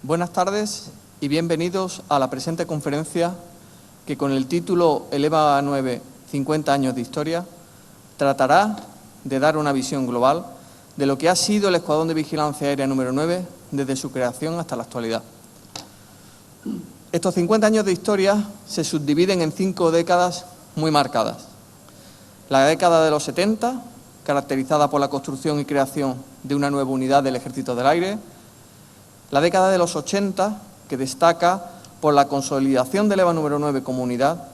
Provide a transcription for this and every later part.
Buenas tardes y bienvenidos a la presente conferencia que con el título El EVA 9, 50 años de historia, tratará de dar una visión global de lo que ha sido el Escuadrón de Vigilancia Aérea número 9 desde su creación hasta la actualidad. Estos 50 años de historia se subdividen en 5 décadas muy marcadas. La década de los 70, caracterizada por la construcción y creación de una nueva unidad del Ejército del Aire. La década de los 80, que destaca por la consolidación del EVA número 9 como unidad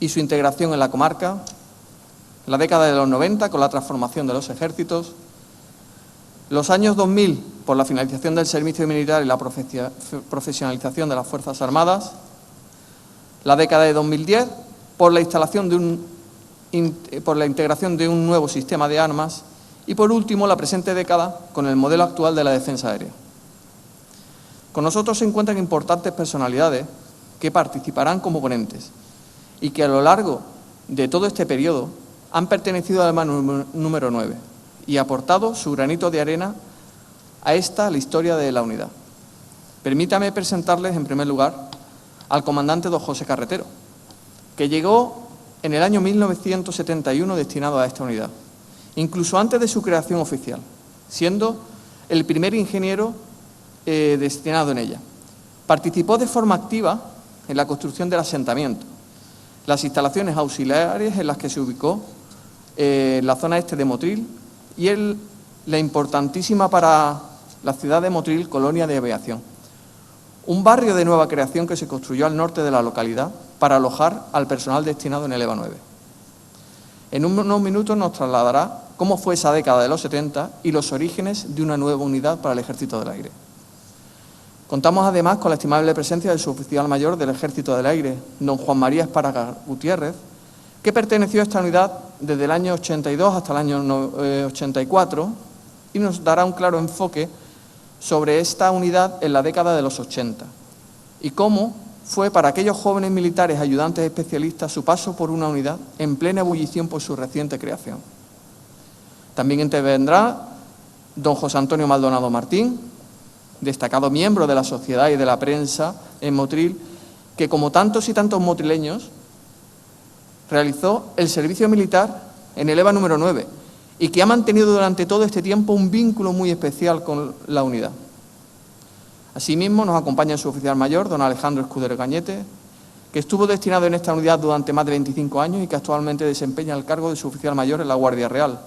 y su integración en la comarca. La década de los 90, con la transformación de los ejércitos. Los años 2000, por la finalización del servicio militar y la profesionalización de las Fuerzas Armadas. La década de 2010, por la integración de un nuevo sistema de armas. Y, por último, la presente década, con el modelo actual de la defensa aérea. Con nosotros se encuentran importantes personalidades que participarán como ponentes y que a lo largo de todo este periodo han pertenecido al EVA número 9 y aportado su granito de arena a la historia de la unidad. Permítame presentarles en primer lugar al comandante don José Carretero, que llegó en el año 1971 destinado a esta unidad, incluso antes de su creación oficial, siendo el primer ingeniero destinado en ella. Participó de forma activa en la construcción del asentamiento, las instalaciones auxiliares en las que se ubicó la zona este de Motril y la importantísima para la ciudad de Motril colonia de aviación, un barrio de nueva creación que se construyó al norte de la localidad para alojar al personal destinado en el EVA 9. En unos minutos nos trasladará cómo fue esa década de los 70 y los orígenes de una nueva unidad para el Ejército del Aire. Contamos además con la estimable presencia del suboficial mayor del Ejército del Aire, don Juan María Espárraga Gutiérrez, que perteneció a esta unidad desde el año 82 hasta el año 84 y nos dará un claro enfoque sobre esta unidad en la década de los 80 y cómo fue para aquellos jóvenes militares ayudantes especialistas su paso por una unidad en plena ebullición por su reciente creación. También intervendrá don José Antonio Maldonado Martín, destacado miembro de la sociedad y de la prensa en Motril, que como tantos y tantos motrileños realizó el servicio militar en el EVA número 9 y que ha mantenido durante todo este tiempo un vínculo muy especial con la unidad. Asimismo, nos acompaña su oficial mayor, don Alejandro Escudero Cañete, que estuvo destinado en esta unidad durante más de 25 años y que actualmente desempeña el cargo de su oficial mayor en la Guardia Real.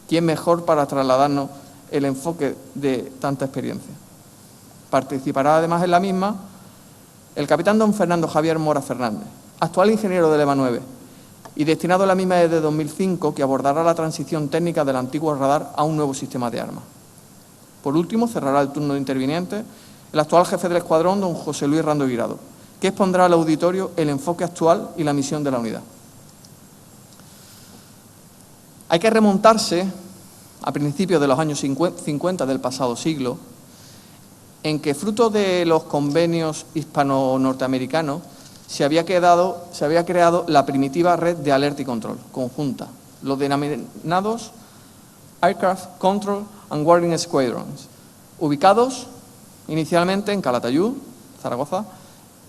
¿Quién mejor para trasladarnos el enfoque de tanta experiencia? Participará además en la misma el capitán don Fernando Javier Mora Fernández, actual ingeniero del EVA 9 y destinado a la misma desde 2005, que abordará la transición técnica del antiguo radar a un nuevo sistema de armas. Por último, cerrará el turno de intervinientes el actual jefe del escuadrón, don José Luis Rando Guirado, que expondrá al auditorio el enfoque actual y la misión de la unidad. Hay que remontarse a principios de los años 50 del pasado siglo, en que, fruto de los convenios hispano-norteamericanos, se había creado la primitiva red de alerta y control conjunta, los denominados Aircraft Control and Warning Squadrons, ubicados inicialmente en Calatayud, Zaragoza,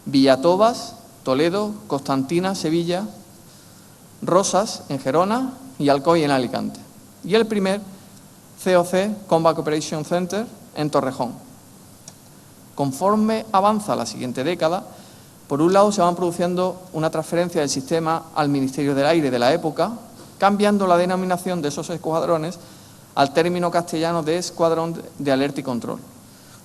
Villatobas, Toledo, Constantina, Sevilla, Rosas, en Gerona y Alcoy, en Alicante, y el primer COC, Combat Operation Center, en Torrejón. Conforme avanza la siguiente década, por un lado se van produciendo una transferencia del sistema al Ministerio del Aire de la época, cambiando la denominación de esos escuadrones al término castellano de Escuadrón de Alerta y Control,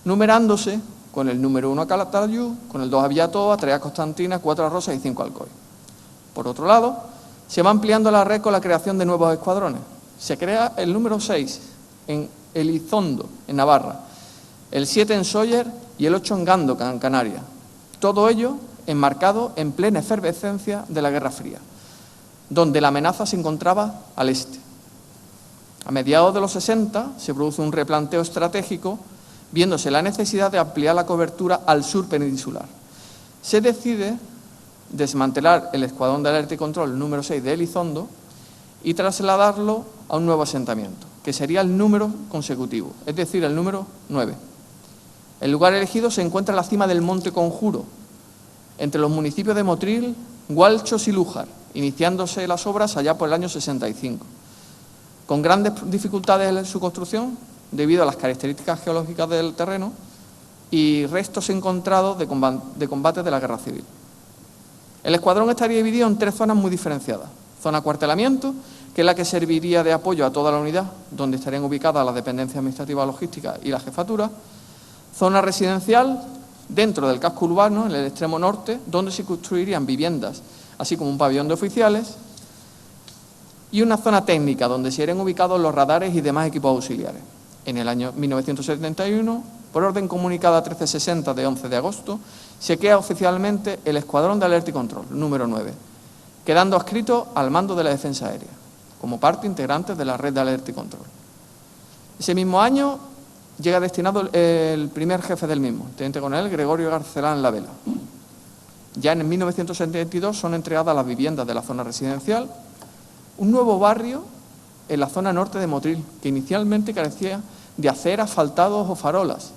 numerándose con el número 1 a Calatayud, con el 2 a Villatobas, 3 a Constantina, 4 a Rosas y 5 a Alcoy. Por otro lado, se va ampliando la red con la creación de nuevos escuadrones. Se crea el número 6 en Elizondo, en Navarra, el 7 en Sóller y el 8 en Gando, en Canarias. Todo ello enmarcado en plena efervescencia de la Guerra Fría, donde la amenaza se encontraba al este. A mediados de los 60 se produce un replanteo estratégico, viéndose la necesidad de ampliar la cobertura al sur peninsular. Se decide desmantelar el Escuadrón de Alerta y Control número 6 de Elizondo y trasladarlo a un nuevo asentamiento, que sería el número consecutivo, es decir, el número 9. El lugar elegido se encuentra en la cima del Monte Conjuro, entre los municipios de Motril, Gualchos y Lújar, iniciándose las obras allá por el año 65. Con grandes dificultades en su construcción, debido a las características geológicas del terreno y restos encontrados de combates de la Guerra Civil. El escuadrón estaría dividido en 3 zonas muy diferenciadas. Zona acuartelamiento, que es la que serviría de apoyo a toda la unidad, donde estarían ubicadas las dependencias administrativas logísticas y la jefatura. Zona residencial, dentro del casco urbano, en el extremo norte, donde se construirían viviendas, así como un pabellón de oficiales. Y una zona técnica, donde se irían ubicados los radares y demás equipos auxiliares. En el año 1971, por orden comunicada 1360 de 11 de agosto, se crea oficialmente el Escuadrón de Alerta y Control, número 9, quedando adscrito al mando de la Defensa Aérea, como parte integrante de la red de alerta y control. Ese mismo año llega destinado el primer jefe del mismo, teniente coronel Gregorio Garcelán Lavela. Ya en 1972 son entregadas las viviendas de la zona residencial, un nuevo barrio en la zona norte de Motril, que inicialmente carecía de aceras, asfaltados o farolas,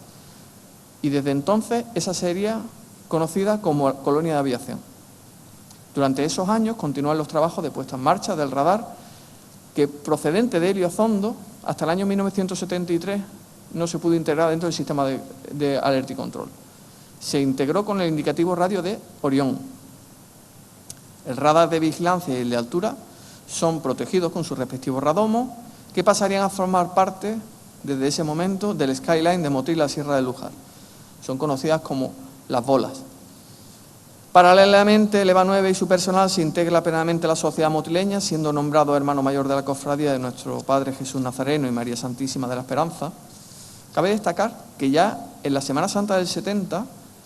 y desde entonces esa sería conocida como Colonia de Aviación. Durante esos años continúan los trabajos de puesta en marcha del radar, que procedente de Eliozondo, hasta el año 1973 no se pudo integrar dentro del sistema de alerta y control. Se integró con el indicativo radio de Orión. El radar de vigilancia y el de altura son protegidos con sus respectivos radomos, que pasarían a formar parte, desde ese momento, del skyline de Motril y la Sierra de Lújar. Son conocidas como las bolas. Paralelamente, el EVA 9 y su personal se integra plenamente a la sociedad motrileña, siendo nombrado hermano mayor de la cofradía de nuestro Padre Jesús Nazareno y María Santísima de la Esperanza. Cabe destacar que ya en la Semana Santa del 70,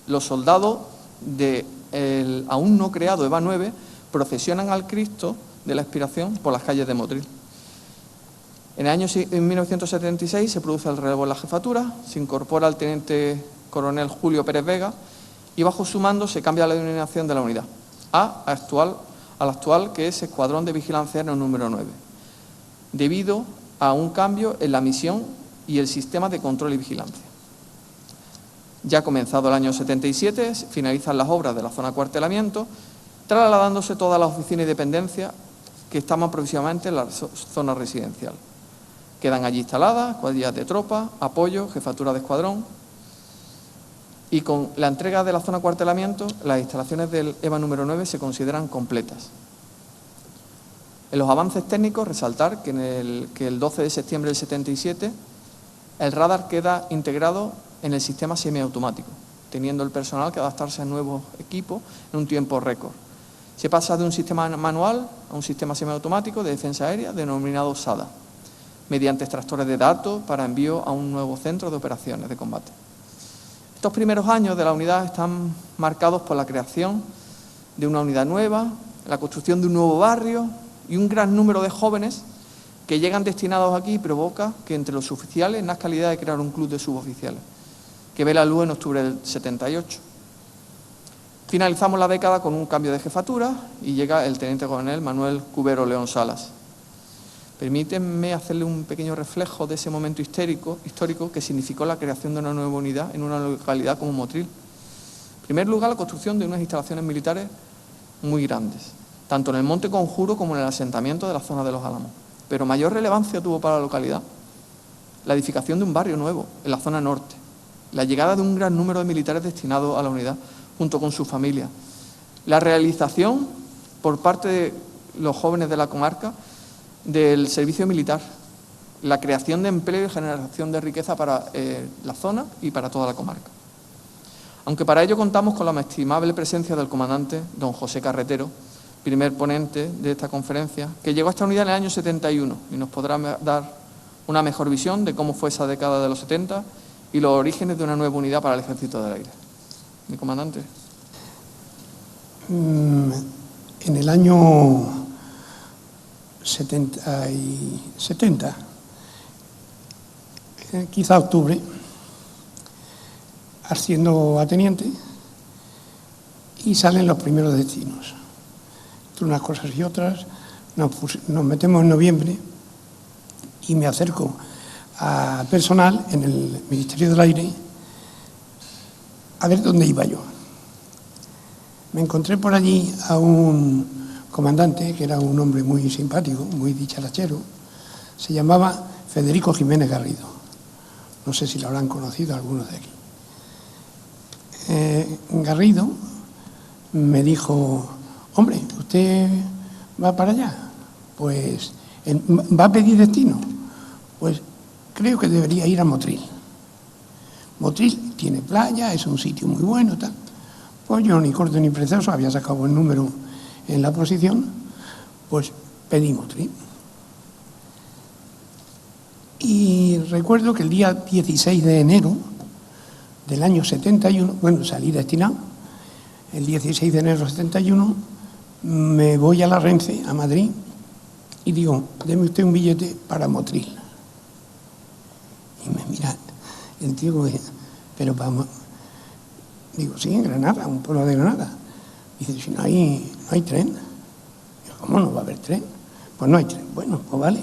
los soldados del aún no creado EVA 9 procesionan al Cristo de la Expiración por las calles de Motril. En 1976 se produce el relevo en la jefatura, se incorpora el teniente coronel Julio Pérez Vega y bajo su mando se cambia la denominación de la unidad al actual, que es Escuadrón de Vigilancia Aérea número 9, debido a un cambio en la misión y el sistema de control y vigilancia. Ya comenzado el año 77, finalizan las obras de la zona de acuartelamiento, trasladándose todas las oficinas y dependencias que estaban provisoriamente en la zona residencial. Quedan allí instaladas cuadrillas de tropas, apoyo, jefatura de escuadrón, y con la entrega de la zona de acuartelamiento, las instalaciones del EVA número 9 se consideran completas. En los avances técnicos, resaltar que el 12 de septiembre del 77 el radar queda integrado en el sistema semiautomático, teniendo el personal que adaptarse a nuevos equipos en un tiempo récord. Se pasa de un sistema manual a un sistema semiautomático de defensa aérea denominado SADA, mediante extractores de datos para envío a un nuevo centro de operaciones de combate. Estos primeros años de la unidad están marcados por la creación de una unidad nueva, la construcción de un nuevo barrio y un gran número de jóvenes que llegan destinados aquí y provoca que entre los oficiales nazca la idea de crear un club de suboficiales, que ve la luz en octubre del 78. Finalizamos la década con un cambio de jefatura y llega el teniente coronel Manuel Cubero León Salas. Permítanme hacerle un pequeño reflejo de ese momento histórico que significó la creación de una nueva unidad en una localidad como Motril. En primer lugar, la construcción de unas instalaciones militares muy grandes, tanto en el Monte Conjuro como en el asentamiento de la zona de los Álamos. Pero mayor relevancia tuvo para la localidad la edificación de un barrio nuevo en la zona norte, la llegada de un gran número de militares destinados a la unidad junto con su familia, la realización por parte de los jóvenes de la comarca del servicio militar, la creación de empleo y generación de riqueza para la zona y para toda la comarca. Aunque para ello contamos con la estimable presencia del comandante don José Carretero, primer ponente de esta conferencia, que llegó a esta unidad en el año 71 y nos podrá dar una mejor visión de cómo fue esa década de los 70 y los orígenes de una nueva unidad para el Ejército del Aire. Mi comandante. En el año 70, quizá octubre, asciendo a teniente y salen los primeros destinos. Entre unas cosas y otras, nos metemos en noviembre y me acerco a personal en el Ministerio del Aire a ver dónde iba yo. Me encontré por allí a un comandante, que era un hombre muy simpático, muy dicharachero. Se llamaba Federico Jiménez Garrido. No sé si lo habrán conocido algunos de aquí. Garrido me dijo: hombre, ¿usted va para allá? Pues, ¿va a pedir destino? Pues creo que debería ir a Motril. Motril tiene playa, es un sitio muy bueno, tal. Pues yo, ni corto ni precioso, había sacado buen número en la posición, pues pedí Motril. Y recuerdo que el día 16 de enero del año 71, bueno, salí destinado, el 16 de enero del 71, me voy a la Renfe, a Madrid, y digo: deme usted un billete para Motril. Y me mira el tío, pero vamos. Digo: sí, en Granada, un pueblo de Granada. Dice: si no hay tren. Digo: ¿cómo no va a haber tren? Pues no hay tren. Bueno, pues vale.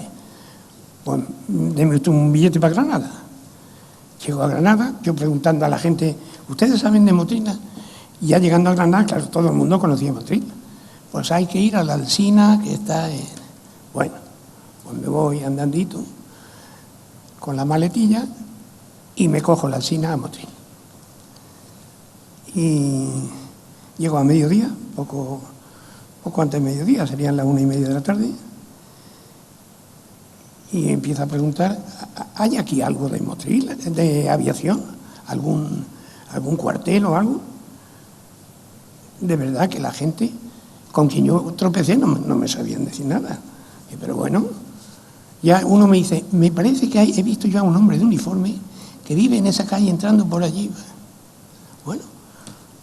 Pues deme usted un billete para Granada. Llego a Granada, yo preguntando a la gente: ¿ustedes saben de Motril? Y ya llegando a Granada, claro, todo el mundo conocía Motril. Pues hay que ir a la Alsina, que está en... Bueno, pues me voy andandito con la maletilla y me cojo la Alsina a Motril. Y llego a mediodía, poco antes de mediodía, serían las 1:30 de la tarde, y empiezo a preguntar: ¿hay aquí algo de Motril, de aviación? ¿Algún cuartel o algo? De verdad que la gente con quien yo tropecé no me sabían decir nada. Pero bueno, ya uno me dice: me parece que he visto yo a un hombre de uniforme que vive en esa calle entrando por allí. Bueno,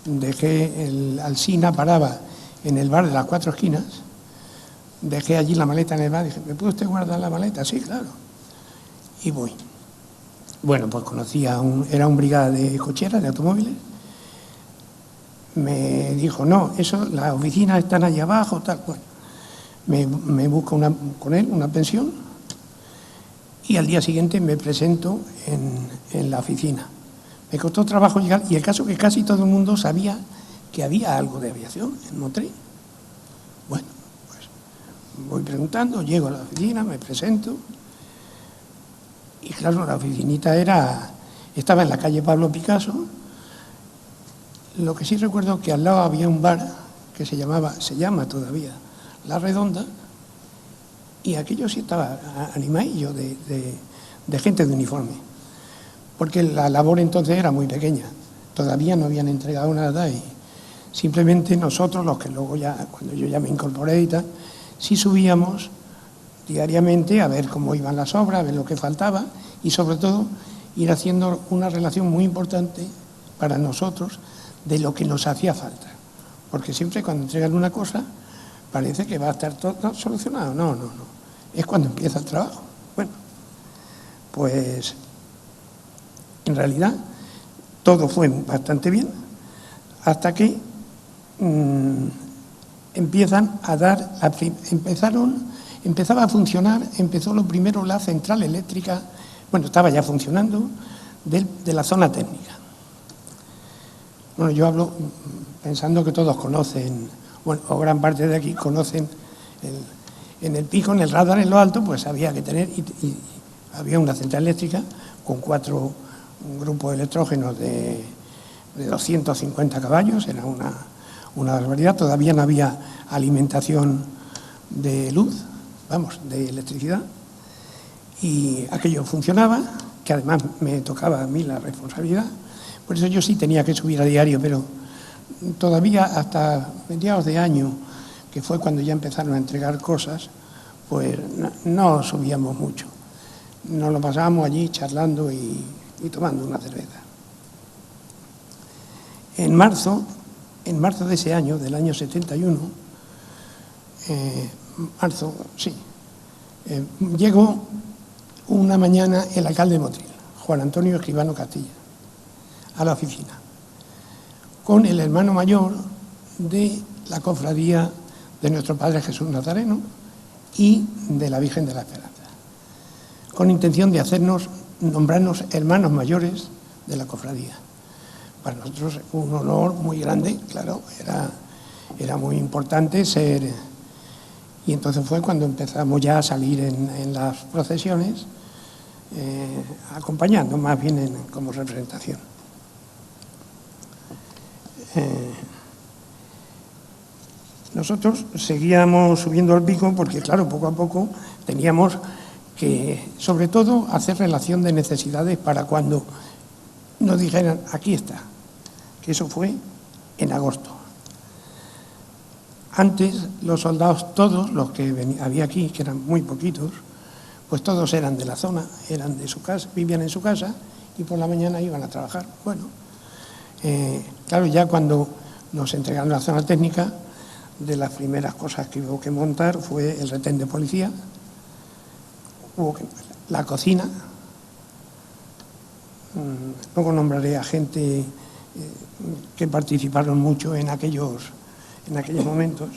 dejé el Alsina, paraba en el bar de las 4 esquinas, dejé allí la maleta en el bar, dije: ¿me puede usted guardar la maleta? Sí, claro. Y voy. Bueno, pues conocí era un brigada de cocheras, de automóviles. Me dijo: no, eso, las oficinas están allá abajo, tal. Bueno, me busco con él una pensión y al día siguiente me presento en la oficina. Me costó trabajo llegar, y el caso es que casi todo el mundo sabía que había algo de aviación en Motril. Bueno, pues voy preguntando, llego a la oficina, me presento, y claro, la oficinita estaba en la calle Pablo Picasso. Lo que sí recuerdo que al lado había un bar que se llama todavía La Redonda, y aquello sí estaba animadillo de gente de uniforme, porque la labor entonces era muy pequeña, todavía no habían entregado nada, y simplemente nosotros, los que luego ya, cuando yo ya me incorporé y tal, sí subíamos diariamente a ver cómo iban las obras, a ver lo que faltaba, y sobre todo ir haciendo una relación muy importante para nosotros de lo que nos hacía falta. Porque siempre cuando entregan una cosa parece que va a estar todo solucionado. No. Es cuando empieza el trabajo. Bueno, pues en realidad todo fue bastante bien hasta que empezaba a funcionar, empezó lo primero la central eléctrica, bueno, estaba ya funcionando, de la zona técnica. Bueno, yo hablo pensando que todos conocen, bueno, o gran parte de aquí conocen en el pico, en el radar, en lo alto, pues había que tener, y había una central eléctrica con 4 grupos de electrógenos de 250 caballos, era una barbaridad. Todavía no había alimentación de luz, de electricidad, y aquello funcionaba, que además me tocaba a mí la responsabilidad. Por eso yo sí tenía que subir a diario, pero todavía hasta mediados de año, que fue cuando ya empezaron a entregar cosas, pues no subíamos mucho. Nos lo pasábamos allí charlando y tomando una cerveza. En marzo de ese año, del año 71, llegó una mañana el alcalde de Motril, Juan Antonio Escribano Castilla, a la oficina, con el hermano mayor de la cofradía de nuestro Padre Jesús Nazareno y de la Virgen de la Esperanza, con intención de nombrarnos hermanos mayores de la cofradía. para nosotros un honor muy grande, claro, era muy importante ser. Y entonces fue cuando empezamos ya a salir en las procesiones, acompañando más bien como representación. Nosotros seguíamos subiendo al pico porque, claro, poco a poco teníamos que, sobre todo, hacer relación de necesidades para cuando nos dijeran, aquí está, que eso fue en agosto. Antes, los soldados, todos los que había aquí, que eran muy poquitos, pues todos eran de la zona, eran de su casa, vivían en su casa y por la mañana iban a trabajar. Bueno, claro, ya cuando nos entregaron la zona técnica, de las primeras cosas que hubo que montar fue el retén de policía, la cocina, luego nombraré a gente que participaron mucho en aquellos momentos.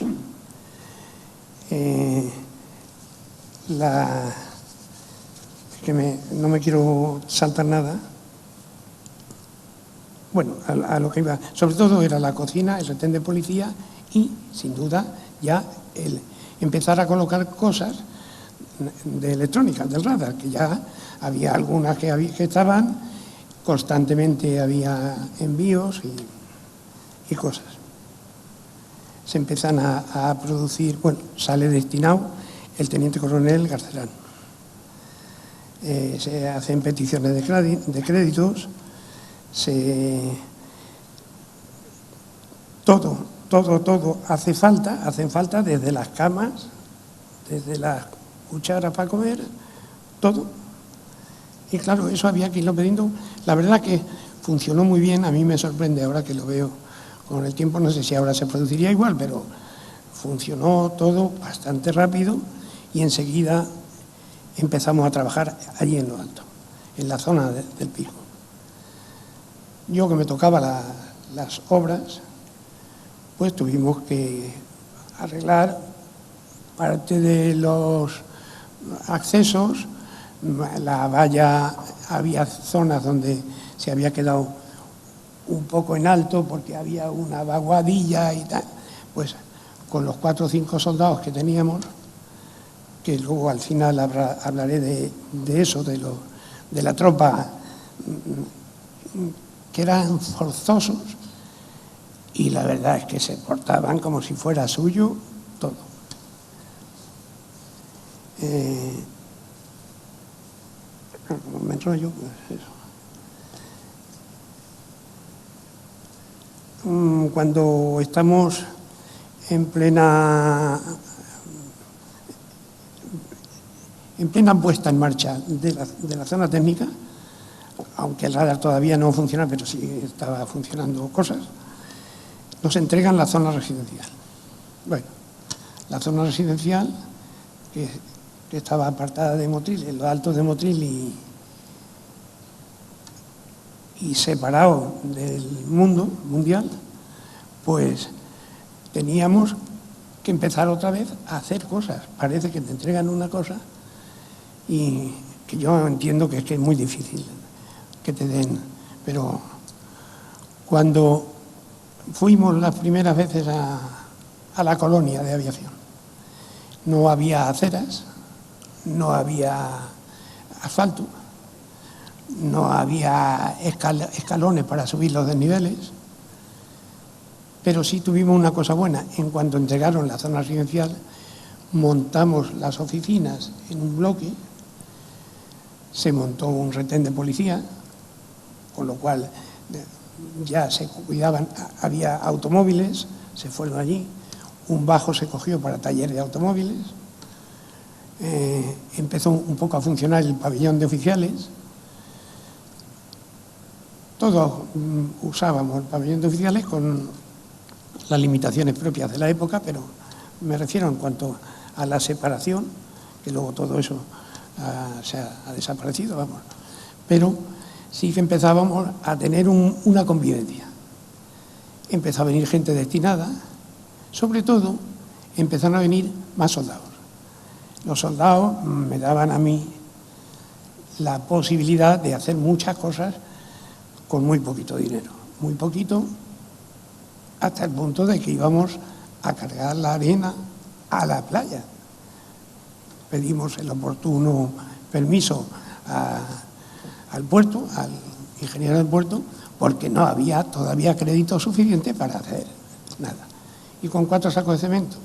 No me quiero saltar nada. Bueno, a lo que iba, sobre todo era la cocina, el retén de policía y, sin duda, ya el empezar a colocar cosas de electrónica, del radar, que ya había algunas que estaban, constantemente había envíos y cosas. Se empiezan a producir, bueno, sale destinado el teniente coronel Garcerán. Se hacen peticiones de créditos, todo hace falta desde las camas, desde las cucharas para comer, todo. Y claro, eso había que irlo pidiendo. La verdad que funcionó muy bien, a mí me sorprende ahora que lo veo con el tiempo, no sé si ahora se produciría igual, pero funcionó todo bastante rápido y enseguida empezamos a trabajar allí en lo alto, en la zona del pico. Yo, que me tocaba las obras, pues tuvimos que arreglar parte de los accesos, la valla, había zonas donde se había quedado un poco en alto porque había una vaguadilla y tal, pues con los 4 o 5 soldados que teníamos, que luego al final hablaré de eso, de la tropa, que eran forzosos y la verdad es que se portaban como si fuera suyo todo. Me enrollo, pues eso. Cuando estamos en plena puesta en marcha de la zona técnica, aunque el radar todavía no funciona, pero sí estaba funcionando cosas, nos entregan la zona residencial. Bueno, la zona residencial que estaba apartada de Motril, en los altos de Motril y separado del mundo mundial, pues teníamos que empezar otra vez a hacer cosas. Parece que te entregan una cosa y que yo entiendo que es muy difícil que te den, pero cuando fuimos las primeras veces a la colonia de aviación, no había aceras, no había asfalto, no había escalones para subir los desniveles, pero sí tuvimos una cosa buena. En cuanto entregaron la zona residencial, montamos las oficinas en un bloque, se montó un retén de policía, con lo cual ya se cuidaban, había automóviles, se fueron allí, un bajo se cogió para taller de automóviles, empezó un poco a funcionar el pabellón de oficiales, todos usábamos el pabellón de oficiales con las limitaciones propias de la época, pero me refiero en cuanto a la separación, que luego todo eso se ha desaparecido, vamos, pero sí que empezábamos a tener una convivencia. Empezó a venir gente destinada, sobre todo empezaron a venir más soldados. Los soldados me daban a mí la posibilidad de hacer muchas cosas con muy poquito dinero. muy poquito, hasta el punto de que íbamos a cargar la arena a la playa. Pedimos el oportuno permiso al puerto, al ingeniero del puerto, porque no había todavía crédito suficiente para hacer nada. Y con 4 sacos de cemento,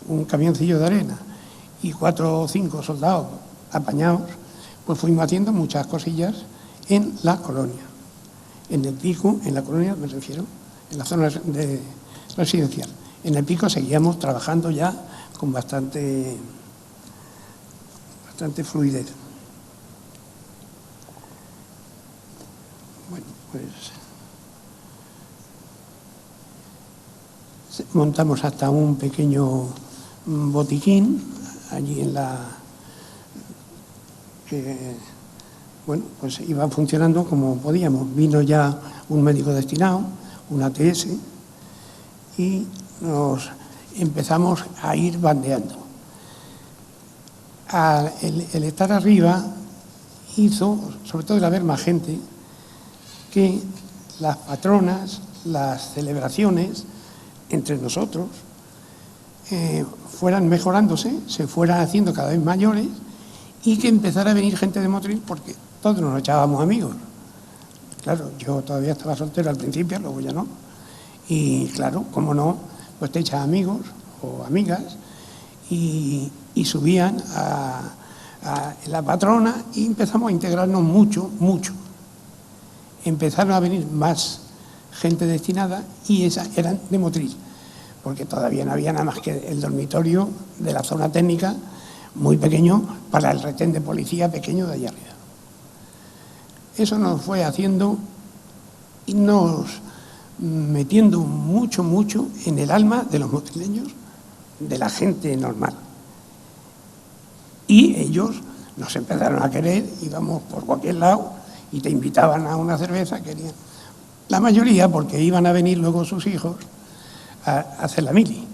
un camioncillo de arena y 4 o 5 soldados apañados, pues fuimos haciendo muchas cosillas en la colonia. En el Pico, en la colonia me refiero, en la zona residencial. En el Pico seguíamos trabajando ya con bastante fluidez. Bueno, pues montamos hasta un pequeño botiquín allí en la que, bueno, pues iba funcionando como podíamos. Vino ya un médico destinado, un ATS, y nos empezamos a ir bandeando. El estar arriba hizo, sobre todo el haber más gente, que las patronas, las celebraciones entre nosotros fueran mejorándose, se fueran haciendo cada vez mayores y que empezara a venir gente de Motril, porque todos nos echábamos amigos. Claro, yo todavía estaba soltero al principio, luego ya no. Y claro, como no, pues te echas amigos o amigas y subían a la patrona y empezamos a integrarnos mucho. Empezaron a venir más gente destinada y esas eran de Motril, porque todavía no había nada más que el dormitorio de la zona técnica, muy pequeño, para el retén de policía pequeño de allá arriba. Eso nos fue haciendo y nos metiendo mucho en el alma de los motrileños, de la gente normal. Y ellos nos empezaron a querer, íbamos por cualquier lado y te invitaban a una cerveza, querían. La mayoría porque iban a venir luego sus hijos a hacer la mili.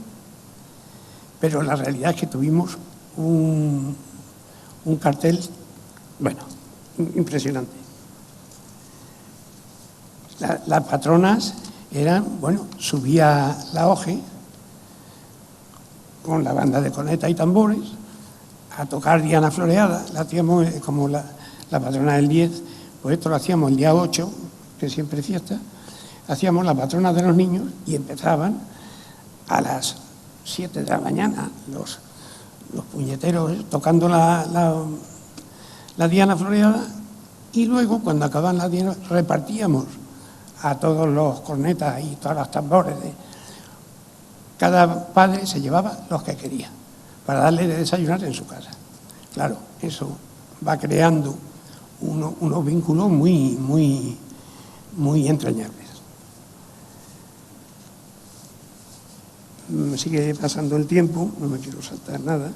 Pero la realidad es que tuvimos un cartel, bueno, impresionante. Las patronas eran, bueno, subía la OGE con la banda de corneta y tambores a tocar Diana Floreada. La hacíamos como la patrona del 10, pues esto lo hacíamos el día 8, que siempre es fiesta. Hacíamos la patrona de los niños y empezaban a las 7 de la mañana los puñeteros tocando la Diana Floreada, y luego cuando acababan la Diana repartíamos a todos los cornetas y todas las tambores. Cada padre se llevaba los que quería para darle de desayunar en su casa. Claro, eso va creando unos vínculos muy entrañables. Me sigue pasando el tiempo, no me quiero saltar nada.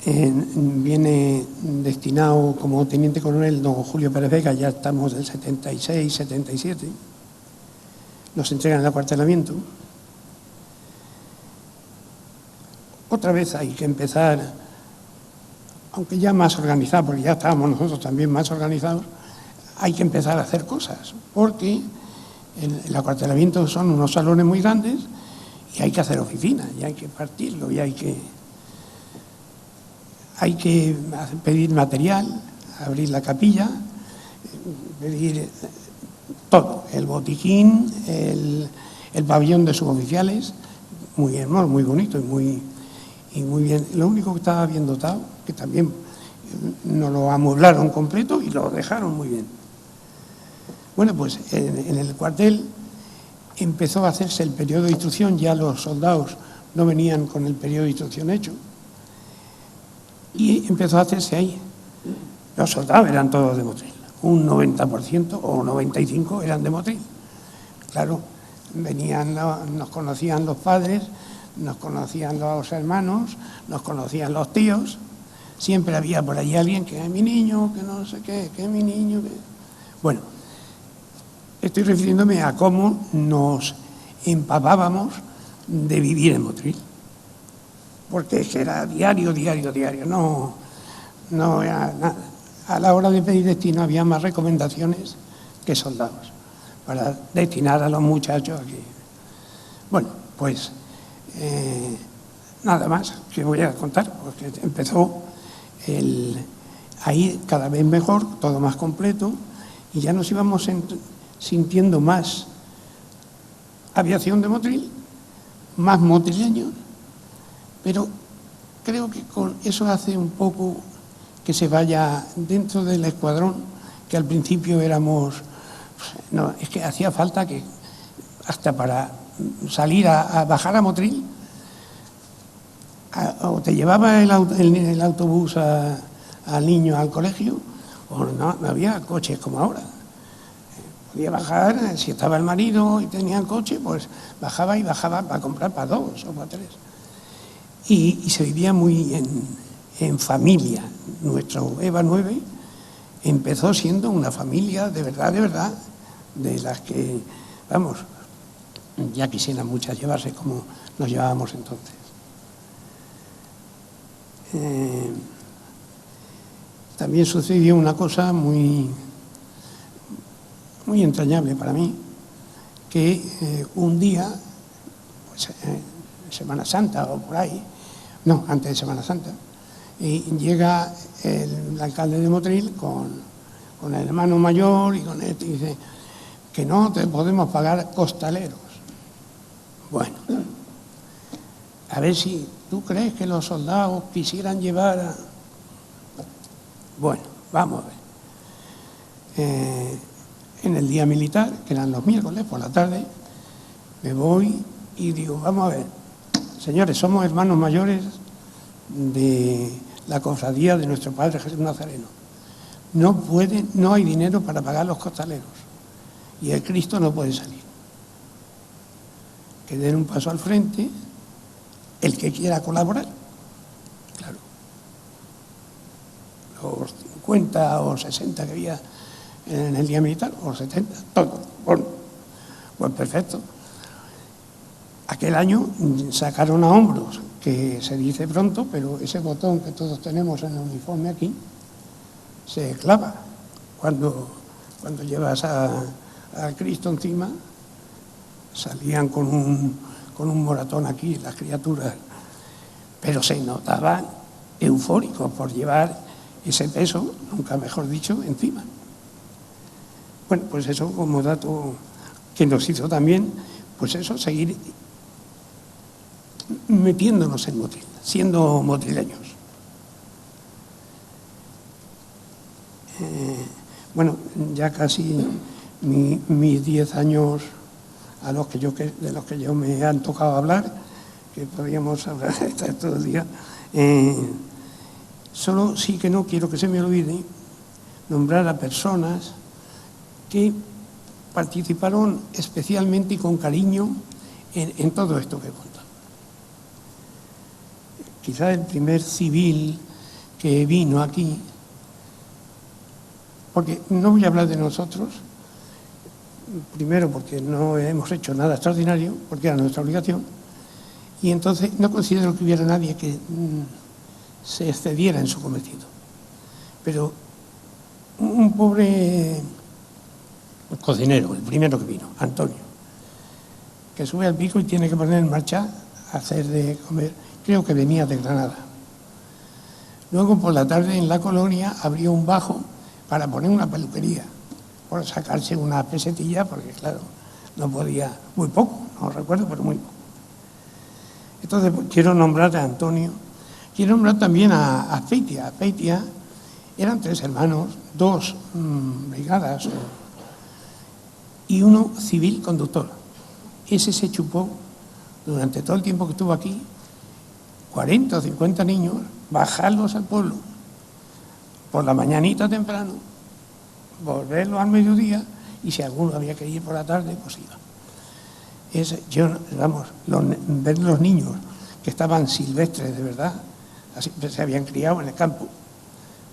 Viene destinado como teniente coronel don Julio Pérez Vega, ya estamos del 76, 77. Nos entregan el acuartelamiento. Otra vez hay que empezar, aunque ya más organizado, porque ya estábamos nosotros también más organizados, hay que empezar a hacer cosas, porque el acuartelamiento son unos salones muy grandes y hay que hacer oficinas, y hay que partirlo, y hay que pedir material, abrir la capilla, pedir todo, el botiquín, el pabellón de suboficiales, muy hermoso, muy bonito y muy bien. Lo único que estaba bien dotado, que también nos lo amueblaron completo y lo dejaron muy bien. Bueno, pues en el cuartel empezó a hacerse el periodo de instrucción, ya los soldados no venían con el periodo de instrucción hecho, y empezó a hacerse ahí. Los soldados eran todos de Motril, un 90% o 95% eran de Motril. Claro, venían, nos conocían los padres, nos conocían los hermanos, nos conocían los tíos. Siempre había por allí alguien que es mi niño, que no sé qué, que es mi niño. Que... Bueno, estoy refiriéndome a cómo nos empapábamos de vivir en Motril. Porque es que era diario, no era nada. A la hora de pedir destino había más recomendaciones que soldados, para destinar a los muchachos aquí. Bueno, pues nada más que voy a contar, porque empezó ahí cada vez mejor, todo más completo, y ya nos íbamos sintiendo más aviación de Motril, más motrileños, pero creo que con eso hace un poco que se vaya dentro del escuadrón, que al principio éramos... No, es que hacía falta que hasta para salir a bajar a Motril, o te llevaba el autobús al niño al colegio, o no había coches como ahora. Podía bajar, si estaba el marido y tenía el coche, pues bajaba para comprar para 2 o para 3. Y se vivía muy en familia. Nuestro EVA 9 empezó siendo una familia de verdad, de las que, vamos, ya quisieran muchas llevarse como nos llevábamos entonces. También sucedió una cosa muy entrañable para mí, que un día, pues, Semana Santa o por ahí, no, antes de Semana Santa, y llega el alcalde de Motril con el hermano mayor y con esto, y dice que no te podemos pagar costaleros. Bueno, a ver si tú crees que los soldados quisieran llevar a... Bueno, vamos a ver. En el día militar, que eran los miércoles por la tarde, me voy y digo, vamos a ver, señores, somos hermanos mayores de la cofradía de nuestro Padre Jesús Nazareno. No hay dinero para pagar los costaleros y el Cristo no puede salir. Que den un paso al frente el que quiera colaborar. Claro. Los 50 o 60 que había en el día militar, o 70, todo. Bueno, pues perfecto. Aquel año sacaron a hombros, que se dice pronto, pero ese botón que todos tenemos en el uniforme aquí, se clava. Cuando llevas al Cristo encima, salían con un moratón aquí las criaturas, pero se notaban eufóricos por llevar ese peso, nunca mejor dicho, encima. Bueno, pues eso como dato que nos hizo también, pues eso, seguir metiéndonos en Motril, siendo motrileños. Bueno, ya casi mis 10 años de los que yo me han tocado hablar, que podríamos hablar estar todo el día, solo sí que no quiero que se me olvide nombrar a personas que participaron especialmente y con cariño en todo esto que he contado. Quizá el primer civil que vino aquí, porque no voy a hablar de nosotros, primero porque no hemos hecho nada extraordinario, porque era nuestra obligación, y entonces no considero que hubiera nadie que se excediera en su cometido. Pero un pobre cocinero, el primero que vino, Antonio, que sube al pico y tiene que poner en marcha a hacer de comer, creo que venía de Granada. Luego por la tarde en la colonia abrió un bajo para poner una peluquería, por sacarse una pesetilla, porque claro, no podía, muy poco, no recuerdo, pero muy poco. Entonces pues, quiero nombrar a Antonio, quiero nombrar también a Azpeitia. Azpeitia eran 3 hermanos, 2 brigadas y uno civil conductor. Ese se chupó durante todo el tiempo que estuvo aquí 40 o 50 niños, bajarlos al pueblo por la mañanita temprano, volverlos al mediodía y si alguno había que ir por la tarde, pues iba. Ver los niños que estaban silvestres de verdad, así se habían criado en el campo,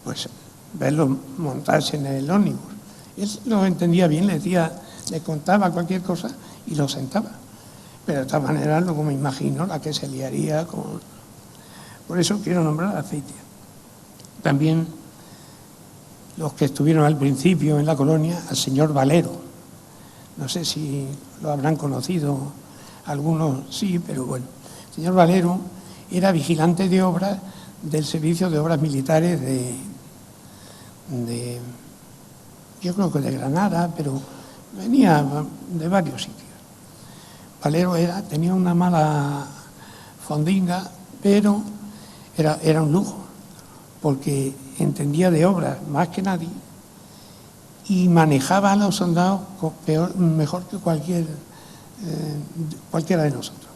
pues verlos montarse en el ómnibus. Él los entendía bien, le contaba cualquier cosa y los sentaba. Pero de esta manera luego me imagino la que se liaría con... Por eso quiero nombrar a Azpeitia. También los que estuvieron al principio en la colonia, al señor Valero. No sé si lo habrán conocido, algunos sí, pero bueno. El señor Valero era vigilante de obras del Servicio de Obras Militares yo creo que de Granada, pero venía de varios sitios. Valero tenía una mala fondinga, pero era un lujo, porque entendía de obras más que nadie y manejaba a los soldados mejor que cualquiera de nosotros.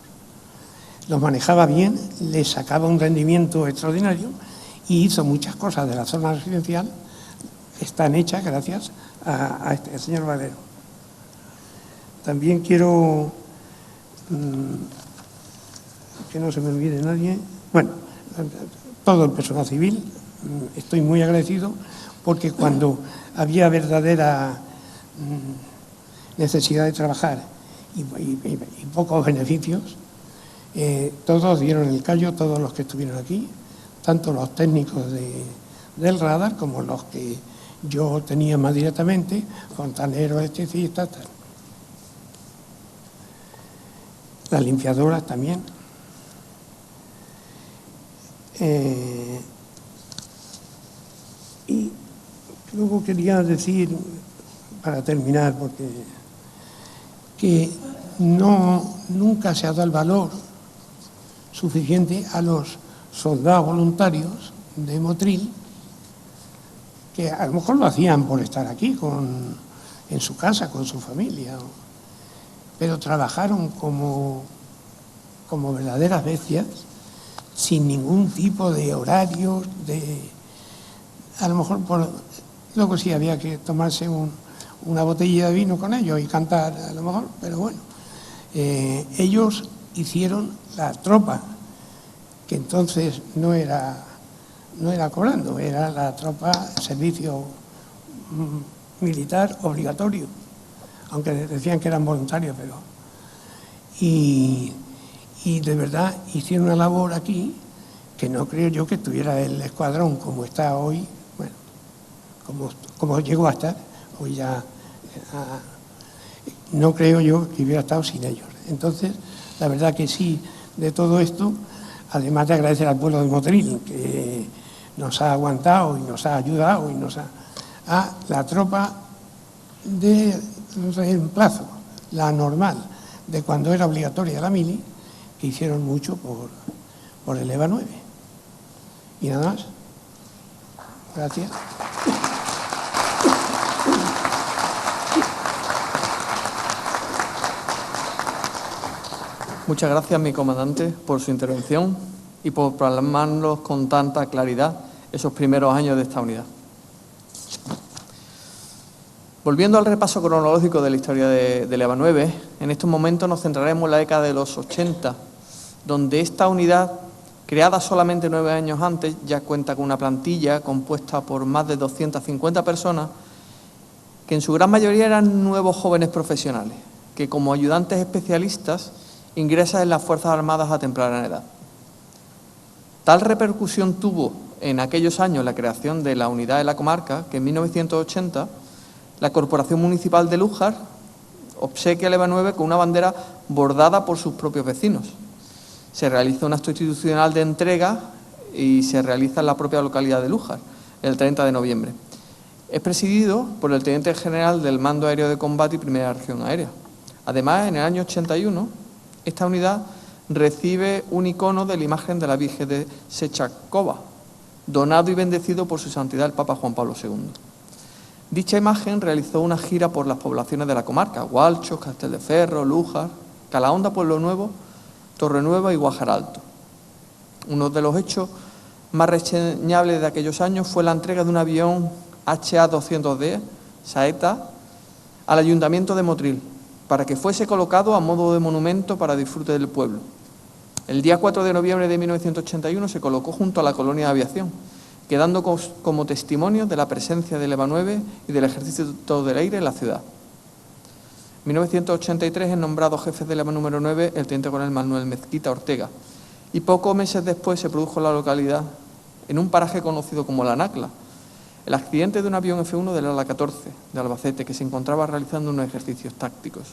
Los manejaba bien, les sacaba un rendimiento extraordinario y hizo muchas cosas de la zona residencial, están hechas gracias a este señor Valero. También quiero, que no se me olvide nadie, bueno, todo el personal civil, estoy muy agradecido porque cuando había verdadera necesidad de trabajar y pocos beneficios, todos dieron el callo, todos los que estuvieron aquí, tanto los técnicos del radar como los que yo tenía más directamente, fontaneros, electricistas, tal. Las limpiadoras también. Y luego quería decir, para terminar, porque que nunca se ha dado el valor suficiente a los soldados voluntarios de Motril, que a lo mejor lo hacían por estar aquí en su casa, con su familia, pero trabajaron como verdaderas bestias, sin ningún tipo de horarios, a lo mejor luego sí había que tomarse una botella de vino con ellos y cantar a lo mejor, pero bueno, ellos hicieron la tropa, que entonces no era cobrando, era la tropa servicio militar obligatorio, aunque decían que eran voluntarios, pero... Y de verdad hicieron una labor aquí que no creo yo que estuviera el escuadrón como está hoy, bueno, como llegó a estar, hoy ya no creo yo que hubiera estado sin ellos. Entonces, la verdad que sí, de todo esto, además de agradecer al pueblo de Motril, que nos ha aguantado y nos ha ayudado, y a la tropa de reemplazo, la normal, de cuando era obligatoria la mili, que hicieron mucho por el EVA 9. Y nada más. Gracias. Muchas gracias, mi comandante, por su intervención y por plasmarnos con tanta claridad esos primeros años de esta unidad. Volviendo al repaso cronológico de la historia del EVA 9, en estos momentos nos centraremos en la década de los 80, donde esta unidad, creada solamente 9 años antes, ya cuenta con una plantilla compuesta por más de 250 personas, que en su gran mayoría eran nuevos jóvenes profesionales, que como ayudantes especialistas ingresan en las Fuerzas Armadas a temprana edad. Tal repercusión tuvo en aquellos años la creación de la unidad de la comarca, que en 1980 la Corporación Municipal de Lújar obsequia al EVA 9 con una bandera bordada por sus propios vecinos. Se realiza un acto institucional de entrega y se realiza en la propia localidad de Lújar, el 30 de noviembre. Es presidido por el Teniente General del Mando Aéreo de Combate y Primera Región Aérea. Además, en el año 81, esta unidad recibe un icono de la imagen de la Virgen de Sechakova, donado y bendecido por su santidad el Papa Juan Pablo II. Dicha imagen realizó una gira por las poblaciones de la comarca: Gualchos, Castelldeferro, Lújar, Calahonda, Pueblo Nuevo, Torrenueva y Guajar Alto. Uno de los hechos más reseñables de aquellos años fue la entrega de un avión HA-210 Saeta al Ayuntamiento de Motril, para que fuese colocado a modo de monumento para disfrute del pueblo. El día 4 de noviembre de 1981 se colocó junto a la colonia de aviación, quedando como testimonio de la presencia del EVA 9 y del Ejército del Aire en la ciudad. En 1983 es nombrado jefe del EVA número 9 el teniente coronel Manuel Mezquita Ortega, y pocos meses después se produjo en la localidad, en un paraje conocido como La Nacla, el accidente de un avión F-1 del ala 14 de Albacete, que se encontraba realizando unos ejercicios tácticos.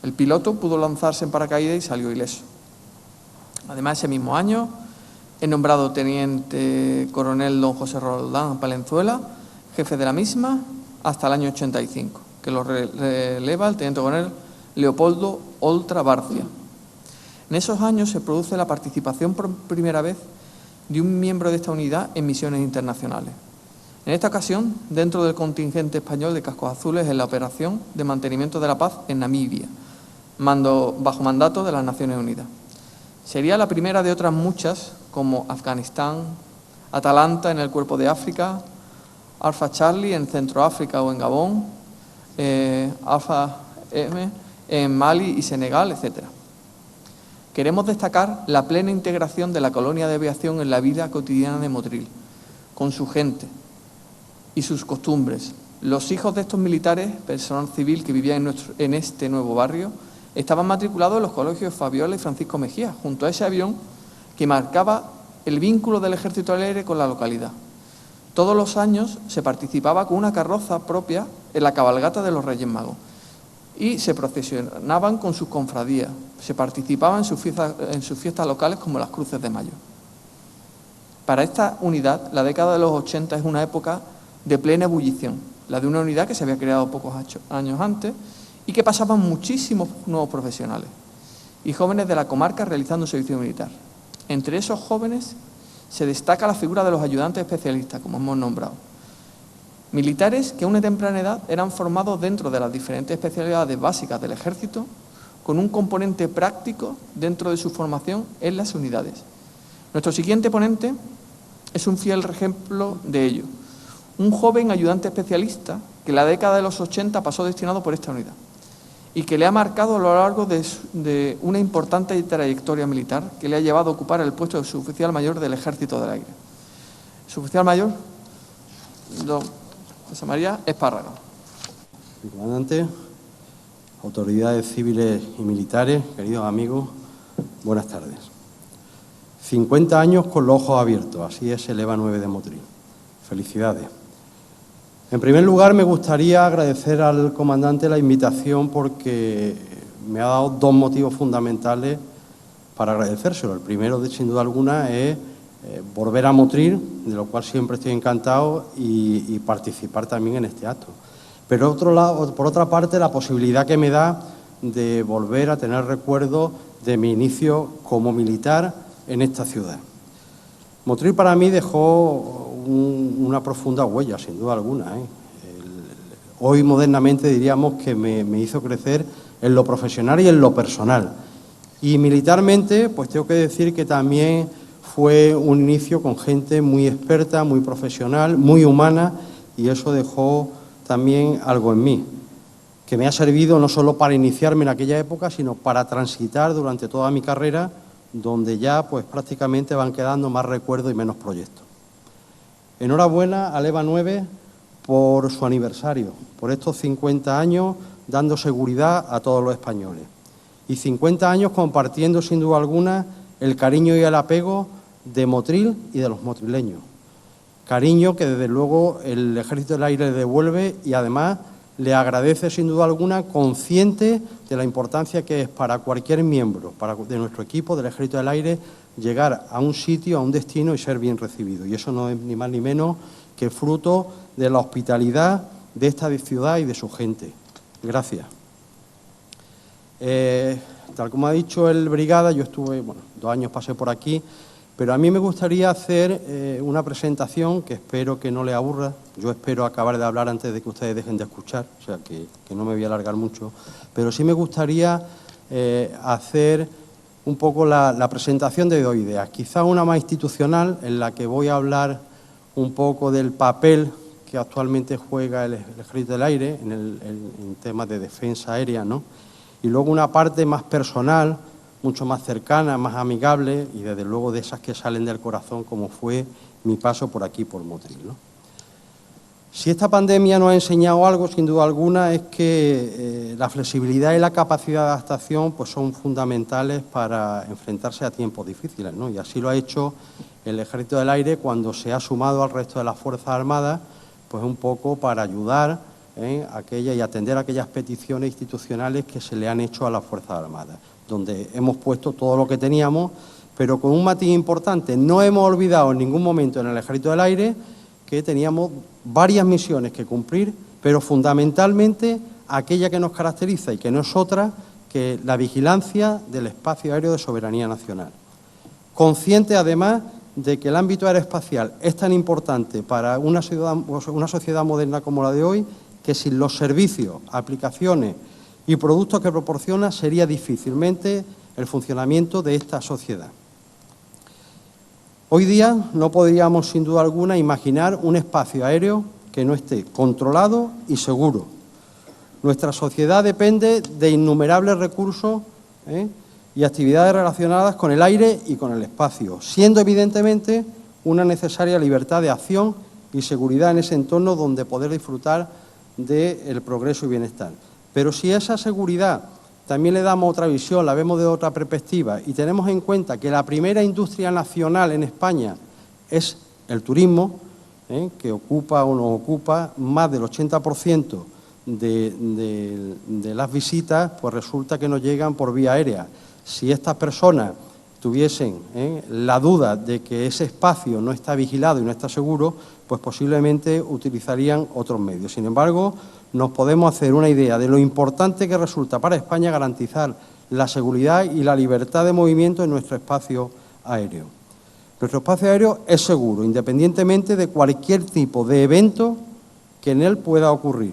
El piloto pudo lanzarse en paracaídas y salió ileso. Además, ese mismo año es nombrado teniente coronel don José Roldán Palenzuela, jefe de la misma, hasta el año 85, que lo releva el teniente coronel Leopoldo Oltra Barcia. En esos años se produce la participación por primera vez de un miembro de esta unidad en misiones internacionales. En esta ocasión, dentro del contingente español de Cascos Azules en la operación de mantenimiento de la paz en Namibia, bajo mandato de las Naciones Unidas. Sería la primera de otras muchas, como Afganistán, Atalanta en el Cuerpo de África, Alpha Charlie en Centroáfrica o en Gabón, Alpha M en Mali y Senegal, etc. Queremos destacar la plena integración de la colonia de aviación en la vida cotidiana de Motril, con su gente y sus costumbres. Los hijos de estos militares, personal civil que vivía en este nuevo barrio, estaban matriculados en los colegios Fabiola y Francisco Mejía, junto a ese avión que marcaba el vínculo del Ejército del Aire con la localidad. Todos los años se participaba con una carroza propia en la cabalgata de los Reyes Magos y se procesionaban con sus confradías, se participaba en sus fiestas locales como las Cruces de Mayo. Para esta unidad, la década de los 80 es una época de plena ebullición, la de una unidad que se había creado pocos años antes y que pasaban muchísimos nuevos profesionales y jóvenes de la comarca realizando servicio militar. Entre esos jóvenes se destaca la figura de los ayudantes especialistas, como hemos nombrado. Militares que a una temprana edad eran formados dentro de las diferentes especialidades básicas del Ejército, con un componente práctico dentro de su formación en las unidades. Nuestro siguiente ponente es un fiel ejemplo de ello. Un joven ayudante especialista que en la década de los 80 pasó destinado por esta unidad y que le ha marcado a lo largo de una importante trayectoria militar que le ha llevado a ocupar el puesto de suboficial mayor del Ejército del Aire. Suboficial mayor, don José María Espárrago. Comandante, autoridades civiles y militares, queridos amigos, buenas tardes. 50 años con los ojos abiertos, así es el EVA 9 de Motril. Felicidades. En primer lugar, me gustaría agradecer al comandante la invitación porque me ha dado dos motivos fundamentales para agradecérselo. El primero, sin duda alguna, es volver a Motril, de lo cual siempre estoy encantado, y participar también en este acto. Pero por otra parte, la posibilidad que me da de volver a tener recuerdos de mi inicio como militar en esta ciudad. Motril para mí dejó una profunda huella, sin duda alguna. Hoy modernamente diríamos que me hizo crecer en lo profesional y en lo personal. Y militarmente, pues tengo que decir que también fue un inicio con gente muy experta, muy profesional, muy humana, y eso dejó también algo en mí, que me ha servido no solo para iniciarme en aquella época, sino para transitar durante toda mi carrera, donde ya pues prácticamente van quedando más recuerdos y menos proyectos. Enhorabuena al EVA 9 por su aniversario, por estos 50 años dando seguridad a todos los españoles. Y 50 años compartiendo sin duda alguna el cariño y el apego de Motril y de los motrileños. Cariño que desde luego el Ejército del Aire le devuelve y además le agradece sin duda alguna, consciente de la importancia que es para cualquier miembro de nuestro equipo del Ejército del Aire llegar a un sitio, a un destino y ser bien recibido. Y eso no es ni más ni menos que fruto de la hospitalidad de esta ciudad y de su gente. Gracias. Tal como ha dicho el brigada, yo estuve, 2 años pasé por aquí, pero a mí me gustaría hacer una presentación que espero que no le aburra. Yo espero acabar de hablar antes de que ustedes dejen de escuchar, o sea que no me voy a alargar mucho, pero sí me gustaría hacer un poco la presentación de 2 ideas, quizá una más institucional, en la que voy a hablar un poco del papel que actualmente juega el Ejército del Aire en temas de defensa aérea, ¿no? Y luego una parte más personal, mucho más cercana, más amigable y desde luego de esas que salen del corazón, como fue mi paso por aquí, por Motril, ¿no? Si esta pandemia nos ha enseñado algo, sin duda alguna, es que la flexibilidad y la capacidad de adaptación pues, son fundamentales para enfrentarse a tiempos difíciles, ¿no? Y así lo ha hecho el Ejército del Aire cuando se ha sumado al resto de las Fuerzas Armadas pues un poco para ayudar y atender aquellas peticiones institucionales que se le han hecho a las Fuerzas Armadas, donde hemos puesto todo lo que teníamos, pero con un matiz importante. No hemos olvidado en ningún momento en el Ejército del Aire que teníamos varias misiones que cumplir, pero fundamentalmente aquella que nos caracteriza y que no es otra que la vigilancia del espacio aéreo de soberanía nacional. Consciente, además, de que el ámbito aeroespacial es tan importante para una sociedad moderna como la de hoy, que sin los servicios, aplicaciones y productos que proporciona sería difícilmente el funcionamiento de esta sociedad. Hoy día no podríamos, sin duda alguna, imaginar un espacio aéreo que no esté controlado y seguro. Nuestra sociedad depende de innumerables recursos y actividades relacionadas con el aire y con el espacio, siendo evidentemente una necesaria libertad de acción y seguridad en ese entorno donde poder disfrutar del progreso y bienestar. Pero si a esa seguridad también le damos otra visión, la vemos de otra perspectiva y tenemos en cuenta que la primera industria nacional en España es el turismo, que ocupa o nos ocupa más del 80% de las visitas, pues resulta que nos llegan por vía aérea. Si estas personas tuviesen la duda de que ese espacio no está vigilado y no está seguro, pues posiblemente utilizarían otros medios. Sin embargo, nos podemos hacer una idea de lo importante que resulta para España garantizar la seguridad y la libertad de movimiento en nuestro espacio aéreo. Nuestro espacio aéreo es seguro, independientemente de cualquier tipo de evento que en él pueda ocurrir.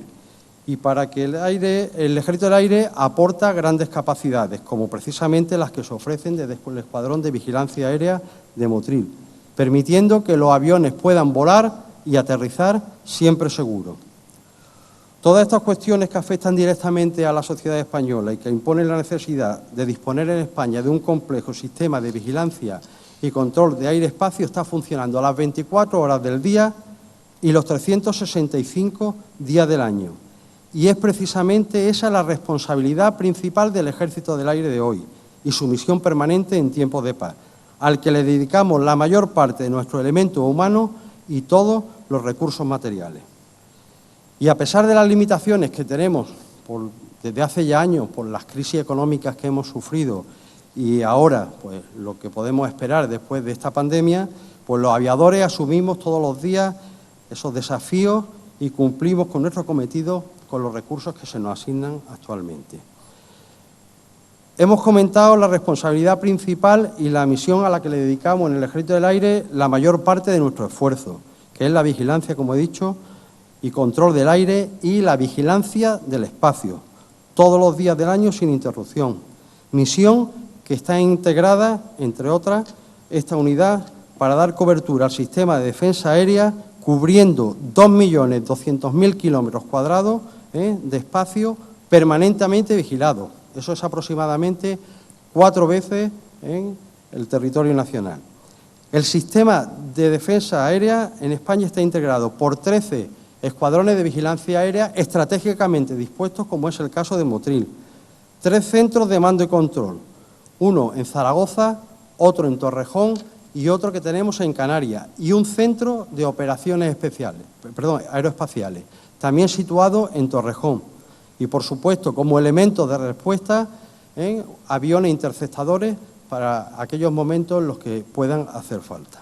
Y para que el Ejército del Aire aporta grandes capacidades, como precisamente las que se ofrecen desde el Escuadrón de Vigilancia Aérea de Motril, permitiendo que los aviones puedan volar y aterrizar siempre seguros. Todas estas cuestiones que afectan directamente a la sociedad española y que imponen la necesidad de disponer en España de un complejo sistema de vigilancia y control de aire-espacio está funcionando a las 24 horas del día y los 365 días del año. Y es precisamente esa la responsabilidad principal del Ejército del Aire de hoy y su misión permanente en tiempos de paz, al que le dedicamos la mayor parte de nuestro elemento humano y todos los recursos materiales. Y a pesar de las limitaciones que tenemos desde hace ya años por las crisis económicas que hemos sufrido y ahora pues lo que podemos esperar después de esta pandemia, pues los aviadores asumimos todos los días esos desafíos y cumplimos con nuestro cometido con los recursos que se nos asignan actualmente. Hemos comentado la responsabilidad principal y la misión a la que le dedicamos en el Ejército del Aire la mayor parte de nuestro esfuerzo, que es la vigilancia, como he dicho, y control del aire y la vigilancia del espacio, todos los días del año sin interrupción. Misión que está integrada, entre otras, esta unidad para dar cobertura al sistema de defensa aérea, cubriendo 2.200.000 kilómetros cuadrados de espacio permanentemente vigilado. Eso es aproximadamente 4 veces en el territorio nacional. El sistema de defensa aérea en España está integrado por 13 escuadrones de vigilancia aérea estratégicamente dispuestos, como es el caso de Motril. 3 centros de mando y control, uno en Zaragoza, otro en Torrejón y otro que tenemos en Canarias, y un centro de operaciones aeroespaciales, también situado en Torrejón. Y, por supuesto, como elemento de respuesta, aviones interceptadores para aquellos momentos en los que puedan hacer falta.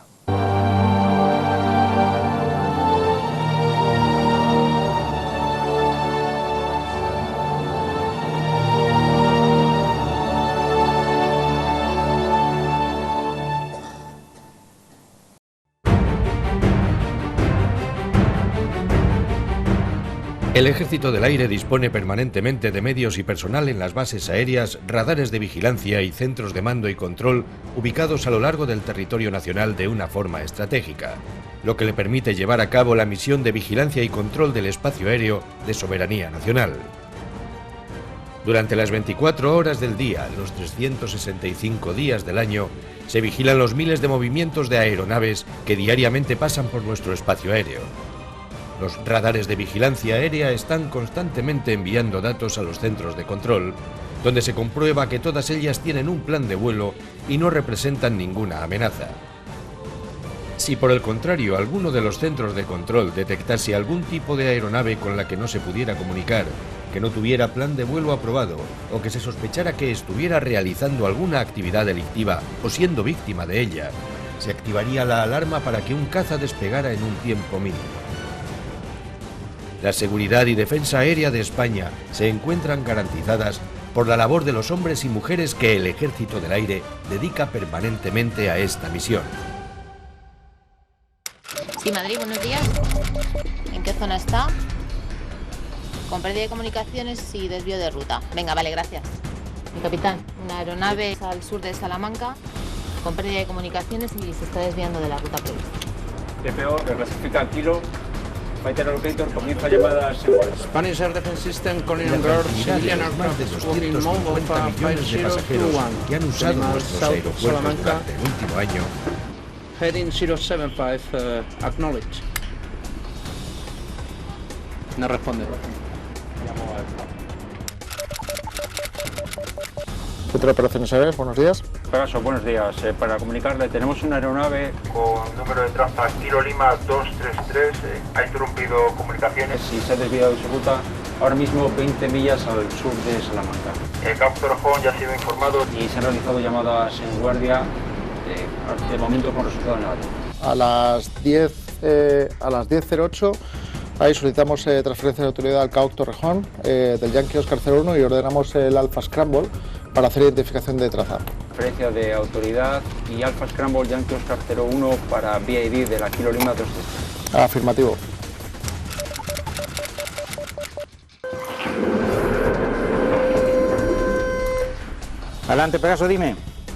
El Ejército del Aire dispone permanentemente de medios y personal en las bases aéreas, radares de vigilancia y centros de mando y control ubicados a lo largo del territorio nacional de una forma estratégica, lo que le permite llevar a cabo la misión de vigilancia y control del espacio aéreo de soberanía nacional. Durante las 24 horas del día, los 365 días del año, se vigilan los miles de movimientos de aeronaves que diariamente pasan por nuestro espacio aéreo. Los radares de vigilancia aérea están constantemente enviando datos a los centros de control, donde se comprueba que todas ellas tienen un plan de vuelo y no representan ninguna amenaza. Si por el contrario alguno de los centros de control detectase algún tipo de aeronave con la que no se pudiera comunicar, que no tuviera plan de vuelo aprobado o que se sospechara que estuviera realizando alguna actividad delictiva o siendo víctima de ella, se activaría la alarma para que un caza despegara en un tiempo mínimo. La seguridad y defensa aérea de España se encuentran garantizadas por la labor de los hombres y mujeres que el Ejército del Aire dedica permanentemente a esta misión. Sí, Madrid, buenos días. ¿En qué zona está? Con pérdida de comunicaciones y desvío de ruta. Venga, vale, gracias. Mi capitán, una aeronave al sur de Salamanca con pérdida de comunicaciones y se está desviando de la ruta prevista. TPO, reclasifica al kilo. Fighter Locator, comienza llamadas seguras. Spanish Air Defense System, Colin La Girl, cantidad de Civilian los más de Aircraft, Walking Mode 250 of millones de pasajeros 5021. que han usado nuestros South aeropuertos Salamanca, durante el último año, heading 075, acknowledge. No responde. Centro de Operaciones Aéreas, buenos días. Pegaso, buenos días. Para comunicarle, tenemos una aeronave con número de trampa Kilo Lima 233. Ha interrumpido comunicaciones y se ha desviado de su ruta ahora mismo 20 millas al sur de Salamanca. El campo Torrejón ya ha sido informado y se han realizado llamadas en guardia de momento con resultado negativo. A las 10:08 ahí solicitamos transferencia de autoridad al CAOC Torrejón del Yankee Oscar 01 y ordenamos el Alpha Scramble para hacer identificación de trazado. Transferencia de autoridad y Alpha Scramble Yankee Oscar 01 para BID de la Kilo Lima 233. Afirmativo. Adelante, Pegaso, dime.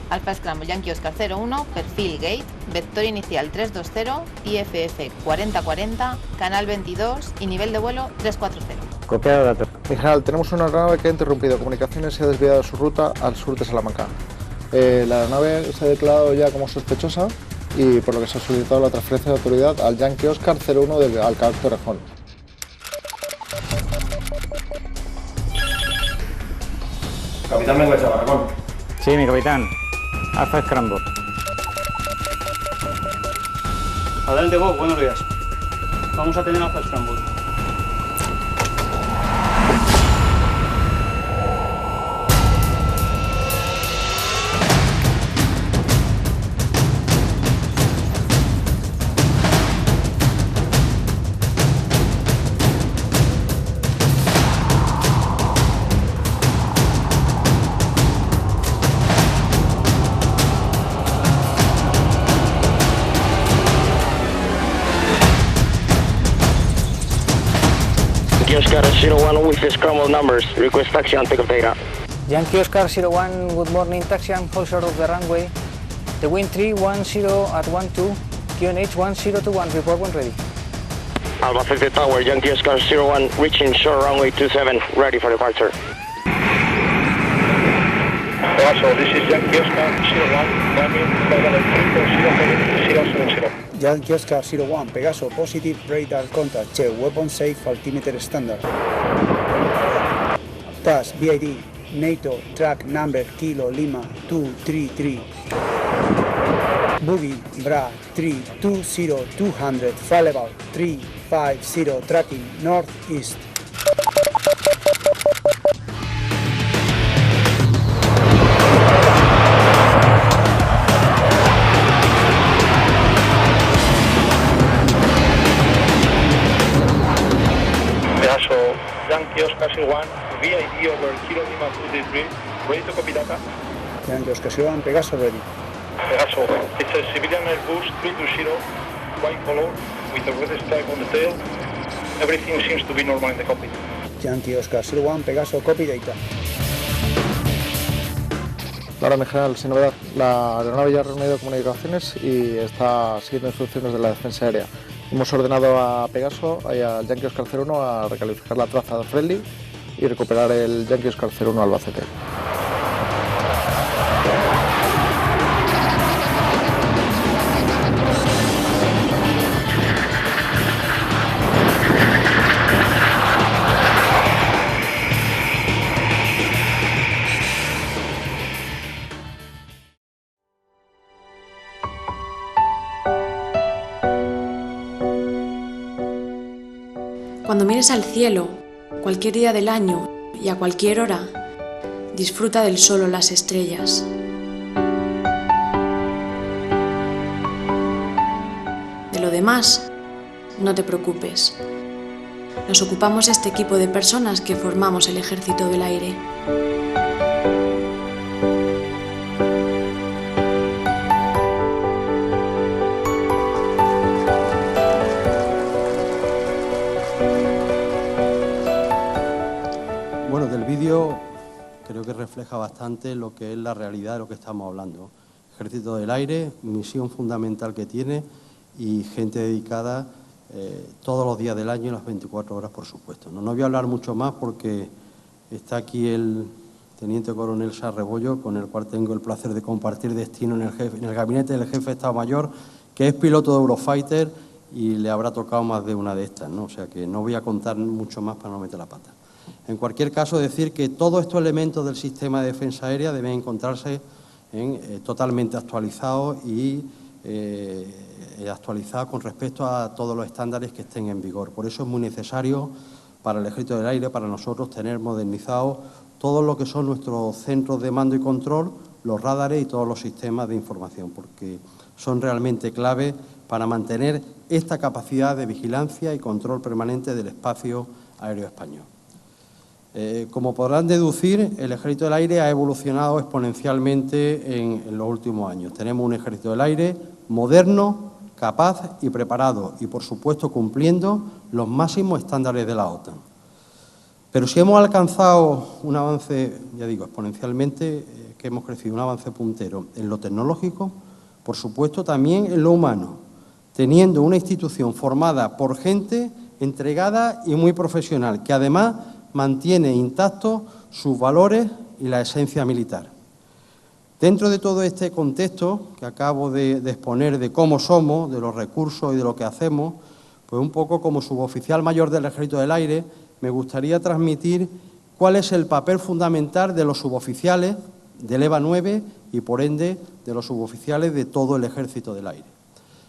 Alpha Scramble Yankee Oscar 01, perfil Gate, vector inicial 320, IFF 4040, canal 22 y nivel de vuelo 340. Copiado datos. En general, tenemos una aeronave que ha interrumpido comunicaciones y se ha desviado de su ruta al sur de Salamanca. La aeronave se ha declarado ya como sospechosa y por lo que se ha solicitado la transferencia de autoridad al Yankee Oscar 01 al CAOC Torrejón. Capitán Bengocha, Barragón. Sí, mi capitán. Alpha Scramble. Adelante, Bob, buenos días. Vamos a tener Alpha Scramble. Oscar 01 with the scramble numbers. Request taxi and take off data. Yankee Oscar 01, good morning, taxi and hold short of the runway. The wind 310 at 12, QNH 1021, report when ready. Alpha 50 Tower, Yankee Oscar 01, reaching shore runway 27, ready for departure. Pegaso, this is Yankee Oscar 01, running 53070. Yankee Oscar 01, Pegaso, positive radar contact, check, weapon safe, altimeter standard. TAS, BID, NATO, track number, Kilo Lima 233. Boogie, Bra, 320, 200, fall about 350, tracking, northeast. Yankee Oscar 01, VID over Kilo Lima 233, ready to copy data. Yankee Oscar 01, Pegaso ready. Pegaso, it's a civilian Airbus 320, white color, with a red stripe on the tail. Everything seems to be normal in the cockpit. Yankee Oscar 01, Pegaso, copy data. Ahora, mi general, sin novedad, la aeronave ya ha reunido comunicaciones y está siguiendo instrucciones de la defensa aérea. Hemos ordenado a Pegaso y al Yankee Oscar 01 a recalificar la traza de friendly y recuperar el Yankee Oscar 01 Albacete. mires al cielo, cualquier día del año y a cualquier hora, disfruta del sol o las estrellas. De lo demás, no te preocupes. Nos ocupamos de este equipo de personas que formamos el Ejército del Aire. Bueno, del vídeo creo que refleja bastante lo que es la realidad de lo que estamos hablando. Ejército del Aire, misión fundamental que tiene y gente dedicada todos los días del año y las 24 horas, por supuesto. No voy a hablar mucho más porque está aquí el Teniente Coronel Sarrebollo, con el cual tengo el placer de compartir destino en el gabinete del Jefe de Estado Mayor, que es piloto de Eurofighter y le habrá tocado más de una de estas, ¿no? O sea que no voy a contar mucho más para no meter la pata. En cualquier caso, decir que todos estos elementos del sistema de defensa aérea deben encontrarse totalmente actualizados y actualizados con respecto a todos los estándares que estén en vigor. Por eso es muy necesario para el Ejército del Aire, para nosotros, tener modernizados todo lo que son nuestros centros de mando y control, los radares y todos los sistemas de información, porque son realmente clave para mantener esta capacidad de vigilancia y control permanente del espacio aéreo español. Como podrán deducir, el Ejército del Aire ha evolucionado exponencialmente en los últimos años. Tenemos un Ejército del Aire moderno, capaz y preparado y, por supuesto, cumpliendo los máximos estándares de la OTAN. Pero si hemos alcanzado un avance, ya digo, exponencialmente, que hemos crecido, un avance puntero en lo tecnológico, por supuesto, también en lo humano, teniendo una institución formada por gente entregada y muy profesional, que además mantiene intactos sus valores y la esencia militar. Dentro de todo este contexto que acabo de exponer de cómo somos, de los recursos y de lo que hacemos, pues un poco como suboficial mayor del Ejército del Aire, me gustaría transmitir cuál es el papel fundamental de los suboficiales del EVA 9 y, por ende, de los suboficiales de todo el Ejército del Aire.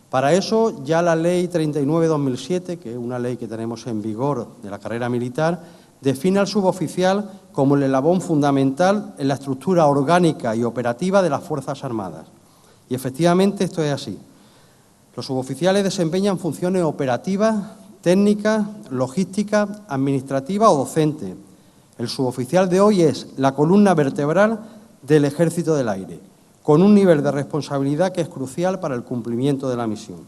Para eso, ya la Ley 39/2007, que es una ley que tenemos en vigor de la carrera militar, define al suboficial como el eslabón fundamental en la estructura orgánica y operativa de las Fuerzas Armadas. Y efectivamente esto es así. Los suboficiales desempeñan funciones operativas, técnicas, logísticas, administrativas o docentes. El suboficial de hoy es la columna vertebral del Ejército del Aire, con un nivel de responsabilidad que es crucial para el cumplimiento de la misión.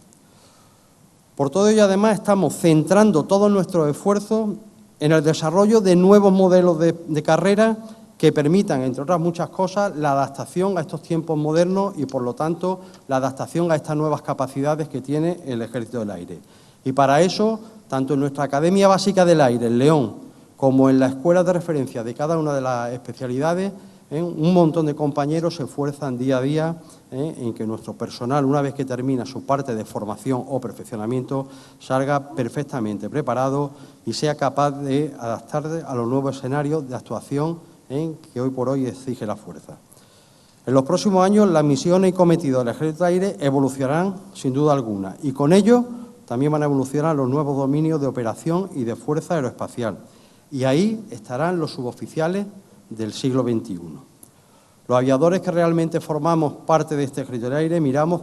Por todo ello, además, estamos centrando todos nuestros esfuerzos en el desarrollo de nuevos modelos de carrera que permitan, entre otras muchas cosas, la adaptación a estos tiempos modernos y, por lo tanto, la adaptación a estas nuevas capacidades que tiene el Ejército del Aire. Y para eso, tanto en nuestra Academia Básica del Aire, en León, como en la escuela de referencia de cada una de las especialidades, un montón de compañeros se esfuerzan día a día en que nuestro personal, una vez que termina su parte de formación o perfeccionamiento, salga perfectamente preparado y sea capaz de adaptarse a los nuevos escenarios de actuación que hoy por hoy exige la fuerza. En los próximos años, las misiones y cometidos del Ejército del Aire evolucionarán sin duda alguna y con ello también van a evolucionar los nuevos dominios de operación y de fuerza aeroespacial. Y ahí estarán los suboficiales del siglo XXI. Los aviadores que realmente formamos parte de este Ejército del Aire miramos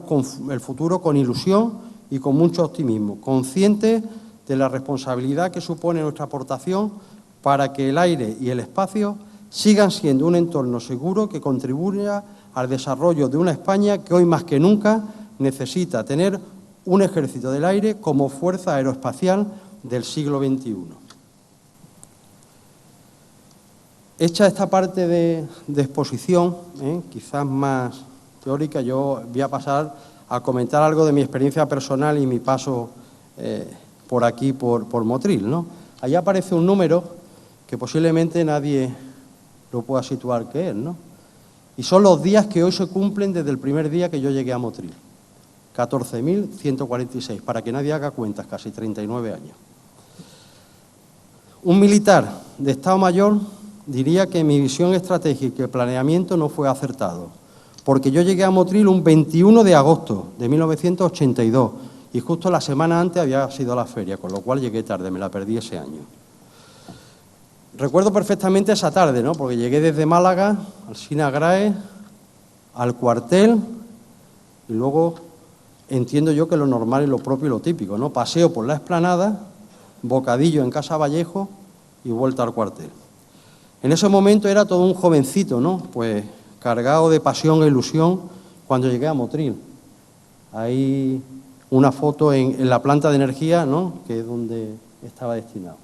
el futuro con ilusión y con mucho optimismo, conscientes de la responsabilidad que supone nuestra aportación para que el aire y el espacio sigan siendo un entorno seguro que contribuya al desarrollo de una España que hoy más que nunca necesita tener un Ejército del Aire como fuerza aeroespacial del siglo XXI. Hecha esta parte de exposición, quizás más teórica, yo voy a pasar a comentar algo de mi experiencia personal y mi paso por aquí, por Motril, ¿no? Allí aparece un número que posiblemente nadie lo pueda situar qué es, ¿no? Y son los días que hoy se cumplen desde el primer día que yo llegué a Motril. 14.146, para que nadie haga cuentas, casi 39 años. Un militar de Estado Mayor diría que mi visión estratégica y planeamiento no fue acertado, porque yo llegué a Motril un 21 de agosto de 1982 y justo la semana antes había sido la feria, con lo cual llegué tarde, me la perdí ese año. Recuerdo perfectamente esa tarde, ¿no? Porque llegué desde Málaga, al Sina Grae, al cuartel, y luego entiendo yo que lo normal es lo propio y lo típico, ¿no? Paseo por la explanada, bocadillo en Casa Vallejo y vuelta al cuartel. En ese momento era todo un jovencito, ¿no? Pues cargado de pasión e ilusión cuando llegué a Motril. Hay una foto en la planta de energía, ¿no? Que es donde estaba destinado.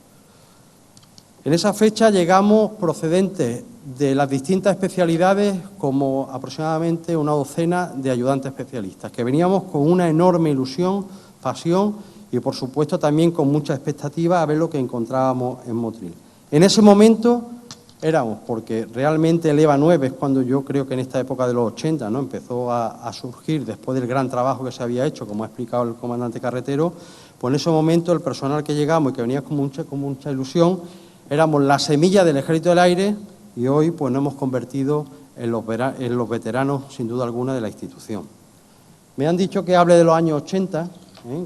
En esa fecha llegamos procedentes de las distintas especialidades como aproximadamente una docena de ayudantes especialistas, que veníamos con una enorme ilusión, pasión y, por supuesto, también con mucha expectativa a ver lo que encontrábamos en Motril. En ese momento éramos, porque realmente el EVA 9 es cuando yo creo que en esta época de los 80, ¿no? Empezó a surgir después del gran trabajo que se había hecho, como ha explicado el comandante Carretero, pues en ese momento el personal que llegamos y que venía con mucha ilusión, éramos la semilla del Ejército del Aire y hoy pues nos hemos convertido en los veteranos, sin duda alguna, de la institución. Me han dicho que hable de los años 80,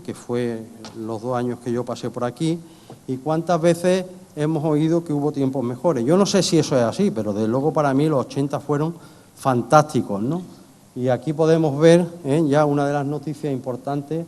que fue los 2 años que yo pasé por aquí, y cuántas veces hemos oído que hubo tiempos mejores. Yo no sé si eso es así, pero desde luego para mí los 80 fueron fantásticos, ¿no? Y aquí podemos ver ya una de las noticias importantes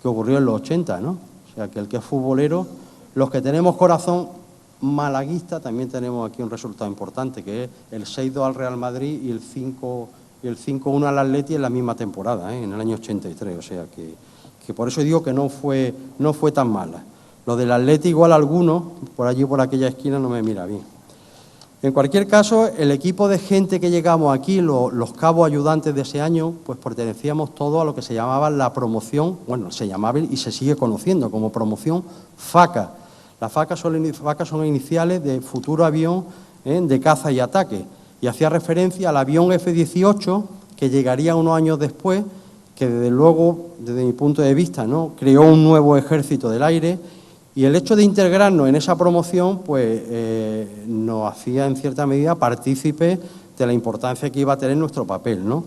que ocurrió en los 80, ¿no? O sea, que el que es futbolero, los que tenemos corazón malaguista, también tenemos aquí un resultado importante, que es el 6-2 al Real Madrid y el 5-1 al Atleti en la misma temporada, en el año 83. O sea, que por eso digo que no fue tan mala. Lo del Atleti igual alguno, por allí por aquella esquina, no me mira bien. En cualquier caso, el equipo de gente que llegamos aquí, los cabos ayudantes de ese año, pues pertenecíamos todos a lo que se llamaba la promoción, bueno, se llamaba y se sigue conociendo como promoción FACA. Las FACA son iniciales de futuro avión de caza y ataque, y hacía referencia al avión F-18 que llegaría unos años después, que desde luego, desde mi punto de vista, ¿no? Creó un nuevo ejército del aire, y el hecho de integrarnos en esa promoción pues nos hacía en cierta medida partícipes de la importancia que iba a tener nuestro papel, ¿no?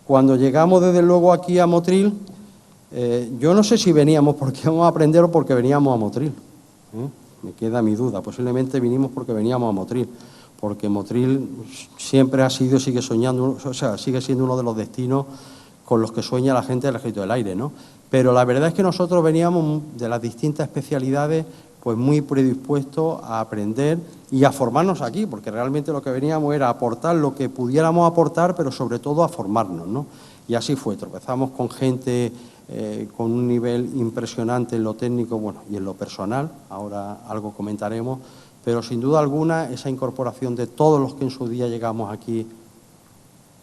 Cuando llegamos desde luego aquí a Motril, yo no sé si veníamos porque íbamos a aprender o porque veníamos a Motril. Me queda mi duda, posiblemente vinimos porque veníamos a Motril, porque Motril siempre ha sido, sigue soñando, o sea, sigue siendo uno de los destinos con los que sueña la gente del Ejército del Aire, ¿no? Pero la verdad es que nosotros veníamos de las distintas especialidades pues muy predispuestos a aprender y a formarnos aquí, porque realmente lo que veníamos era aportar lo que pudiéramos aportar, pero sobre todo a formarnos, ¿no? Y así fue, tropezamos con gente con un nivel impresionante en lo técnico, bueno, y en lo personal, ahora algo comentaremos, pero sin duda alguna esa incorporación de todos los que en su día llegamos aquí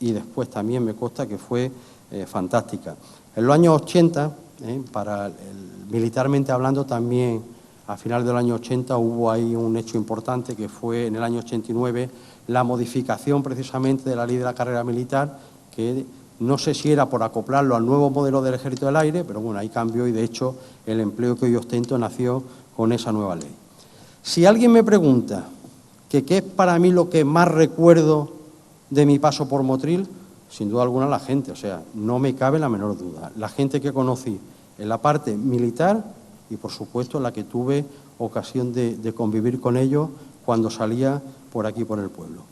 y después también me consta que fue fantástica. En los años 80, militarmente hablando también, a final del año 80 hubo ahí un hecho importante que fue en el año 89 la modificación precisamente de la ley de la carrera militar, que no sé si era por acoplarlo al nuevo modelo del Ejército del Aire, pero bueno, ahí cambió y de hecho el empleo que hoy ostento nació con esa nueva ley. Si alguien me pregunta que qué es para mí lo que más recuerdo de mi paso por Motril, sin duda alguna la gente, o sea, no me cabe la menor duda. La gente que conocí en la parte militar y por supuesto la que tuve ocasión de convivir con ellos cuando salía por aquí, por el pueblo.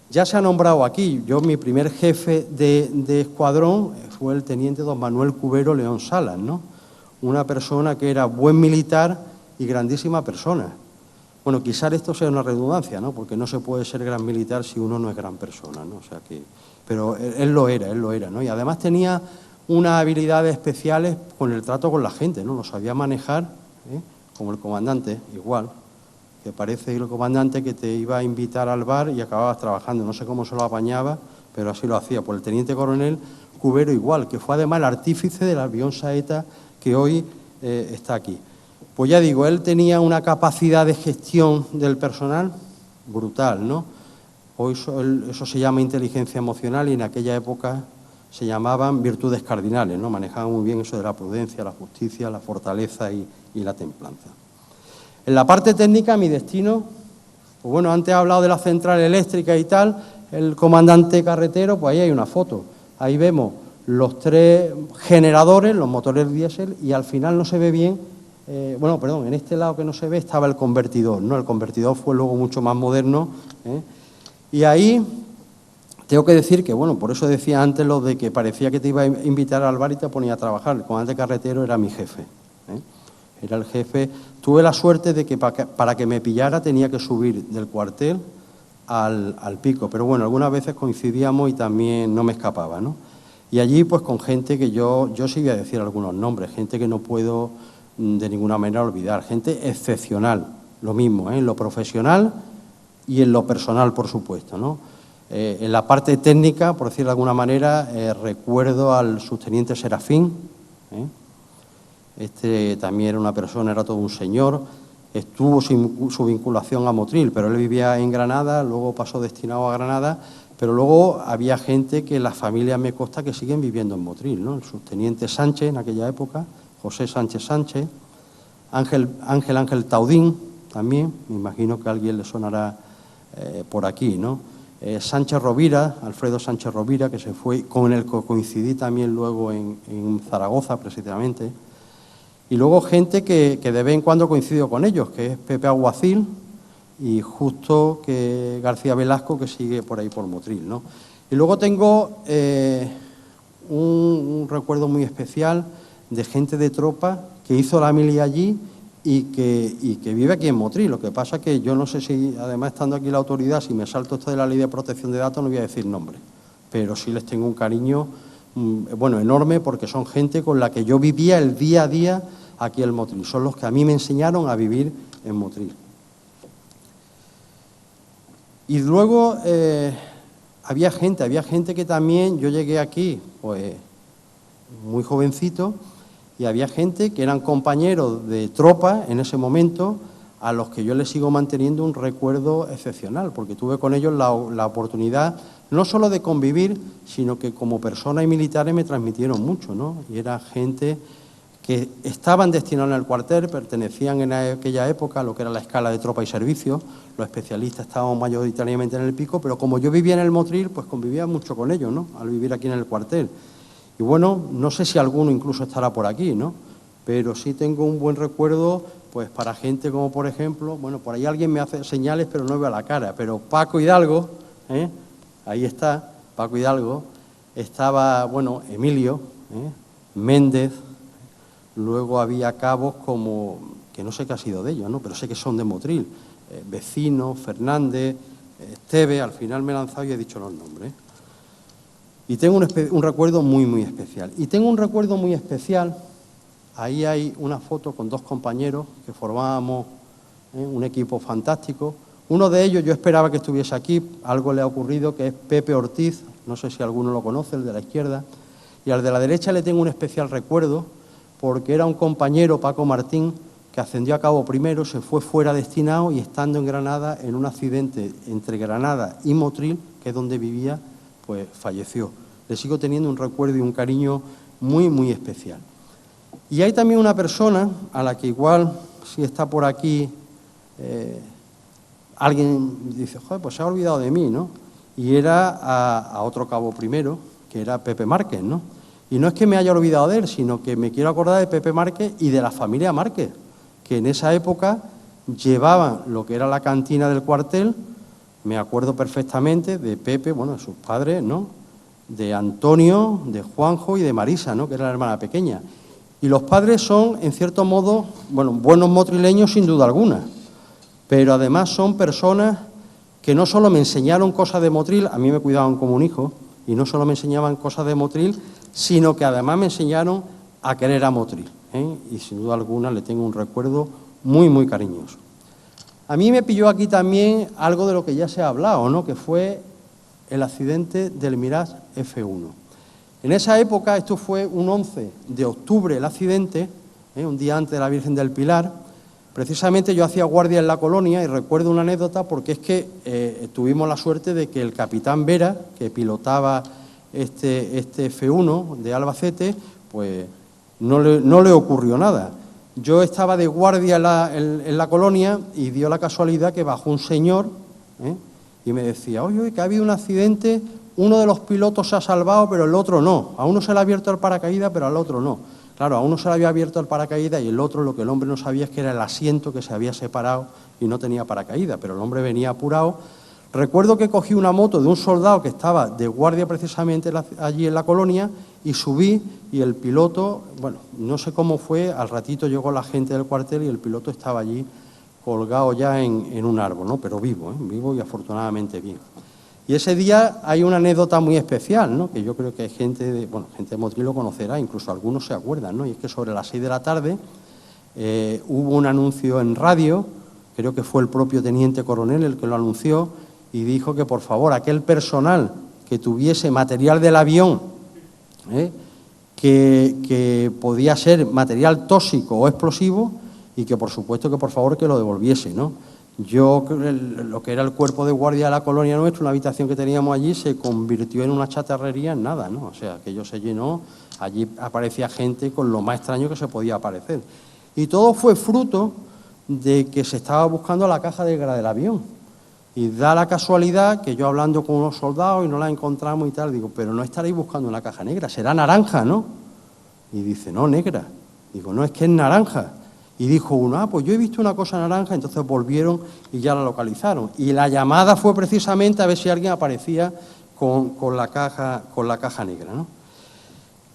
Ya se ha nombrado aquí, yo mi primer jefe de escuadrón fue el teniente don Manuel Cubero León Salas, ¿no? Una persona que era buen militar y grandísima persona. Bueno, quizás esto sea una redundancia, ¿no? Porque no se puede ser gran militar si uno no es gran persona, ¿no? O sea que, pero él lo era, ¿no? Y además tenía unas habilidades especiales con el trato con la gente, ¿no? Lo sabía manejar, como el comandante, igual, que parece el comandante que te iba a invitar al bar y acababas trabajando. No sé cómo se lo apañaba, pero así lo hacía. Por el teniente coronel Cubero igual, que fue además el artífice del avión Saeta que hoy está aquí. Pues ya digo, él tenía una capacidad de gestión del personal brutal, ¿no? Hoy eso se llama inteligencia emocional y en aquella época se llamaban virtudes cardinales, ¿no? Manejaban muy bien eso de la prudencia, la justicia, la fortaleza y la templanza. En la parte técnica, mi destino, pues bueno, antes he hablado de la central eléctrica y tal, el comandante Carretero, pues ahí hay una foto. Ahí vemos los 3 generadores, los motores diésel, y al final no se ve bien, bueno, perdón, en este lado que no se ve estaba el convertidor, ¿no? El convertidor fue luego mucho más moderno, y ahí tengo que decir que, bueno, por eso decía antes lo de que parecía que te iba a invitar al bar y te ponía a trabajar. El comandante carretero era mi jefe, era el jefe. Tuve la suerte de que para que me pillara tenía que subir del cuartel al pico, pero bueno, algunas veces coincidíamos y también no me escapaba, ¿no? Y allí, pues con gente que yo sí voy a decir algunos nombres, gente que no puedo de ninguna manera olvidar, gente excepcional, lo mismo, en lo profesional y en lo personal, por supuesto, ¿no? En la parte técnica, por decir de alguna manera, recuerdo al subteniente Serafín, este también era una persona, era todo un señor, estuvo su vinculación a Motril, pero él vivía en Granada, luego pasó destinado a Granada, pero luego había gente que las familias me consta que siguen viviendo en Motril, ¿no? El subteniente Sánchez en aquella época, José Sánchez Sánchez, Ángel Taudín también, me imagino que a alguien le sonará por aquí, ¿no? Sánchez Rovira, Alfredo Sánchez Rovira, que se fue, con el que coincidí también luego en Zaragoza precisamente, y luego gente que de vez en cuando coincido con ellos, que es Pepe Aguacil y justo que García Velasco, que sigue por ahí por Motril, ¿no? Y luego tengo un recuerdo muy especial de gente de tropa que hizo la mili allí y que vive aquí en Motril. Lo que pasa es que yo no sé si, además estando aquí la autoridad, si me salto esto de la ley de protección de datos no voy a decir nombre, pero sí les tengo un cariño, bueno, enorme, porque son gente con la que yo vivía el día a día aquí en Motril. Son los que a mí me enseñaron a vivir en Motril. Y luego había gente que también, yo llegué aquí pues muy jovencito, y había gente que eran compañeros de tropa en ese momento, a los que yo les sigo manteniendo un recuerdo excepcional, porque tuve con ellos la oportunidad no solo de convivir, sino que como personas y militares me transmitieron mucho, ¿no? Y era gente que estaban destinados en el cuartel, pertenecían en aquella época a lo que era la escala de tropa y servicio. Los especialistas estábamos mayoritariamente en el pico, pero como yo vivía en el Motril, pues convivía mucho con ellos, ¿no? Al vivir aquí en el cuartel. Y bueno, no sé si alguno incluso estará por aquí, ¿no? Pero sí tengo un buen recuerdo, pues para gente como, por ejemplo, bueno, por ahí alguien me hace señales, pero no veo la cara, pero Paco Hidalgo, ahí está, Paco Hidalgo, estaba, bueno, Emilio, Méndez, luego había cabos como, que no sé qué ha sido de ellos, ¿no? Pero sé que son de Motril, Vecino, Fernández, Esteve, al final me he lanzado y he dicho los nombres. Y tengo un recuerdo muy, muy especial. Y tengo un recuerdo muy especial, ahí hay una foto con 2 compañeros que formábamos un equipo fantástico. Uno de ellos yo esperaba que estuviese aquí, algo le ha ocurrido, que es Pepe Ortiz, no sé si alguno lo conoce, el de la izquierda, y al de la derecha le tengo un especial recuerdo, porque era un compañero, Paco Martín, que ascendió a cabo primero, se fue fuera destinado y estando en Granada, en un accidente entre Granada y Motril, que es donde vivía, pues falleció. Le sigo teniendo un recuerdo y un cariño muy, muy especial. Y hay también una persona a la que igual, si está por aquí, alguien dice, joder, pues se ha olvidado de mí, ¿no? Y era a otro cabo primero, que era Pepe Márquez, ¿no? Y no es que me haya olvidado de él, sino que me quiero acordar de Pepe Márquez y de la familia Márquez, que en esa época llevaban lo que era la cantina del cuartel. Me acuerdo perfectamente de Pepe, bueno, de sus padres, ¿no? De Antonio, de Juanjo y de Marisa, ¿no? Que era la hermana pequeña. Y los padres son, en cierto modo, bueno, buenos motrileños sin duda alguna, pero además son personas que no solo me enseñaron cosas de Motril, a mí me cuidaban como un hijo, y no solo me enseñaban cosas de Motril, sino que además me enseñaron a querer a Motril, y sin duda alguna le tengo un recuerdo muy, muy cariñoso. A mí me pilló aquí también algo de lo que ya se ha hablado, ¿no? Que fue el accidente del Mirage F1. En esa época, esto fue un 11 de octubre el accidente, un día antes de la Virgen del Pilar. Precisamente yo hacía guardia en la colonia y recuerdo una anécdota porque es que tuvimos la suerte de que el capitán Vera, que pilotaba este F1 de Albacete, pues no le ocurrió nada. Yo estaba de guardia en la colonia y dio la casualidad que bajó un señor y me decía, oye, que ha habido un accidente uno de los pilotos se ha salvado, pero el otro no. A uno se le ha abierto el paracaídas, pero al otro no. Claro, a uno se le había abierto el paracaídas y el otro, lo que el hombre no sabía es que era el asiento que se había separado y no tenía paracaídas, pero el hombre venía apurado. Recuerdo que cogí una moto de un soldado que estaba de guardia precisamente allí en la colonia y subí, y el piloto, bueno, no sé cómo fue, al ratito llegó la gente del cuartel y el piloto estaba allí colgado ya en un árbol, ¿no? Pero vivo, vivo y afortunadamente bien. Y ese día hay una anécdota muy especial, ¿no? Que yo creo que gente de Motril lo conocerá, incluso algunos se acuerdan, ¿no? Y es que sobre las 6 de la tarde hubo un anuncio en radio, creo que fue el propio teniente coronel el que lo anunció, y dijo que por favor aquel personal que tuviese material del avión, que podía ser material tóxico o explosivo, y que por supuesto que por favor que lo devolviese, ¿no? Yo, lo que era el cuerpo de guardia de la colonia nuestra, una habitación que teníamos allí, se convirtió en una chatarrería en nada, ¿no? O sea, aquello se llenó, allí aparecía gente con lo más extraño que se podía aparecer. Y todo fue fruto de que se estaba buscando la caja negra del avión. Y da la casualidad que yo hablando con unos soldados y no la encontramos y tal, digo, pero no estaréis buscando una caja negra, será naranja, ¿no? Y dice, no, negra. Digo, no, es que es naranja. Y dijo uno, pues yo he visto una cosa naranja, entonces volvieron y ya la localizaron. Y la llamada fue precisamente a ver si alguien aparecía con la caja negra, ¿no?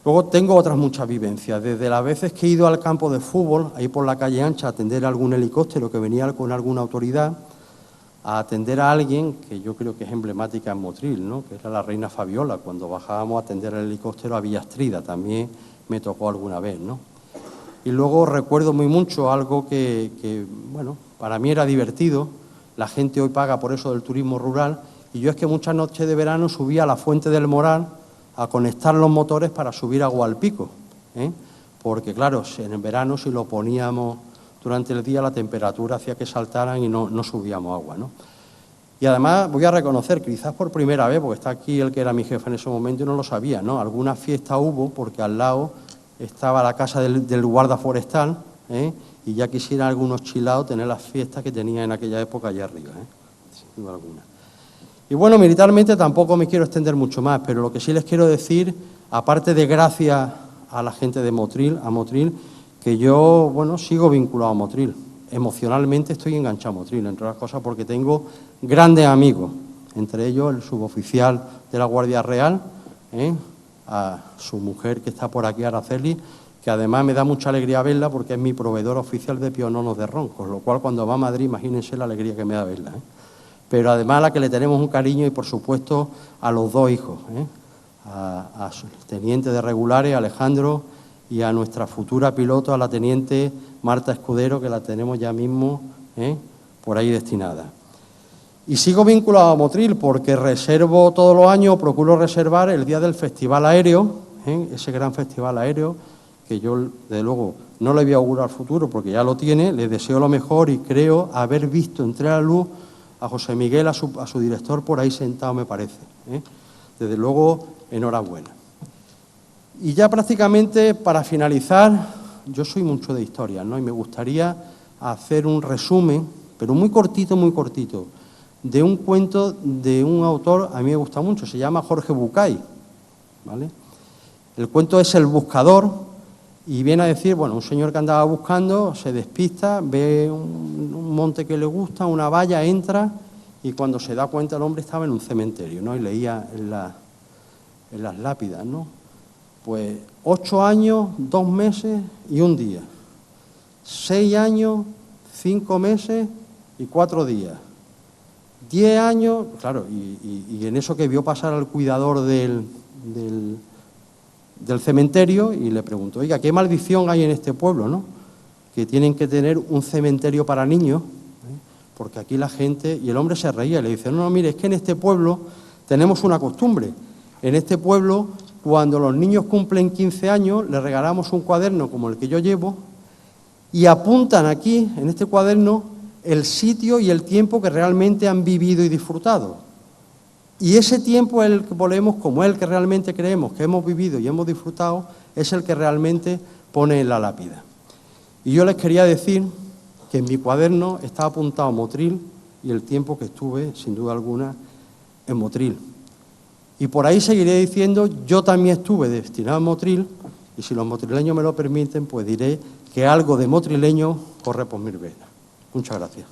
Luego tengo otras muchas vivencias, desde las veces que he ido al campo de fútbol, ahí por la calle Ancha, a atender a algún helicóptero que venía con alguna autoridad, a atender a alguien que yo creo que es emblemática en Motril, ¿no? Que era la reina Fabiola, cuando bajábamos a atender el helicóptero a Villastrida, también me tocó alguna vez, ¿no? Y luego recuerdo muy mucho algo que, bueno, para mí era divertido, la gente hoy paga por eso del turismo rural, y yo es que muchas noches de verano subía a la Fuente del Moral a conectar los motores para subir agua al pico, porque claro, en el verano si lo poníamos durante el día la temperatura hacía que saltaran y no subíamos agua, ¿no? Y además voy a reconocer, quizás por primera vez, porque está aquí el que era mi jefe en ese momento y no lo sabía, ¿no? Alguna fiesta hubo porque al lado estaba la casa del guarda forestal, y ya quisieran algunos chilados tener las fiestas que tenía en aquella época allá arriba, sin duda alguna. Y bueno, militarmente tampoco me quiero extender mucho más, pero lo que sí les quiero decir, aparte de gracias a la gente de Motril, que yo, bueno, sigo vinculado a Motril. Emocionalmente estoy enganchado a Motril, entre otras cosas porque tengo grandes amigos, entre ellos el suboficial de la Guardia Real, a su mujer que está por aquí, Araceli, que además me da mucha alegría verla porque es mi proveedor oficial de piononos de ron, con lo cual cuando va a Madrid, imagínense la alegría que me da verla, Pero además a la que le tenemos un cariño y por supuesto a los dos hijos, a su teniente de regulares, Alejandro, y a nuestra futura piloto, a la teniente Marta Escudero, que la tenemos ya mismo por ahí destinada. Y sigo vinculado a Motril porque reservo todos los años, procuro reservar el día del Festival Aéreo, ese gran Festival Aéreo, que yo, desde luego, no le voy a augurar al futuro porque ya lo tiene, le deseo lo mejor y creo haber visto entrar a la luz a José Miguel, a su director, por ahí sentado, me parece. Desde luego, enhorabuena. Y ya prácticamente, para finalizar, yo soy mucho de historia, ¿no? Y me gustaría hacer un resumen, pero muy cortito, de un cuento de un autor, a mí me gusta mucho, se llama Jorge Bucay, ¿vale? El cuento es El Buscador y viene a decir, bueno, un señor que andaba buscando, se despista, ve un monte que le gusta, una valla, entra y cuando se da cuenta el hombre estaba en un cementerio, ¿no? Y leía en las lápidas, ¿no? Pues 8 años, 2 meses y 1 día. 6 años, 5 meses y 4 días. 10 años, claro, y en eso que vio pasar al cuidador del cementerio y le preguntó, oiga, ¿qué maldición hay en este pueblo, no? Que tienen que tener un cementerio para niños, porque aquí la gente... Y el hombre se reía y le dice, no, mire, es que en este pueblo tenemos una costumbre. En este pueblo, cuando los niños cumplen 15 años, les regalamos un cuaderno como el que yo llevo y apuntan aquí, en este cuaderno, el sitio y el tiempo que realmente han vivido y disfrutado. Y ese tiempo es el que ponemos, como es el que realmente creemos que hemos vivido y hemos disfrutado, es el que realmente pone en la lápida. Y yo les quería decir que en mi cuaderno está apuntado Motril y el tiempo que estuve, sin duda alguna, en Motril. Y por ahí seguiré diciendo, yo también estuve destinado a Motril, y si los motrileños me lo permiten, pues diré que algo de motrileño corre por mis venas. Muchas gracias.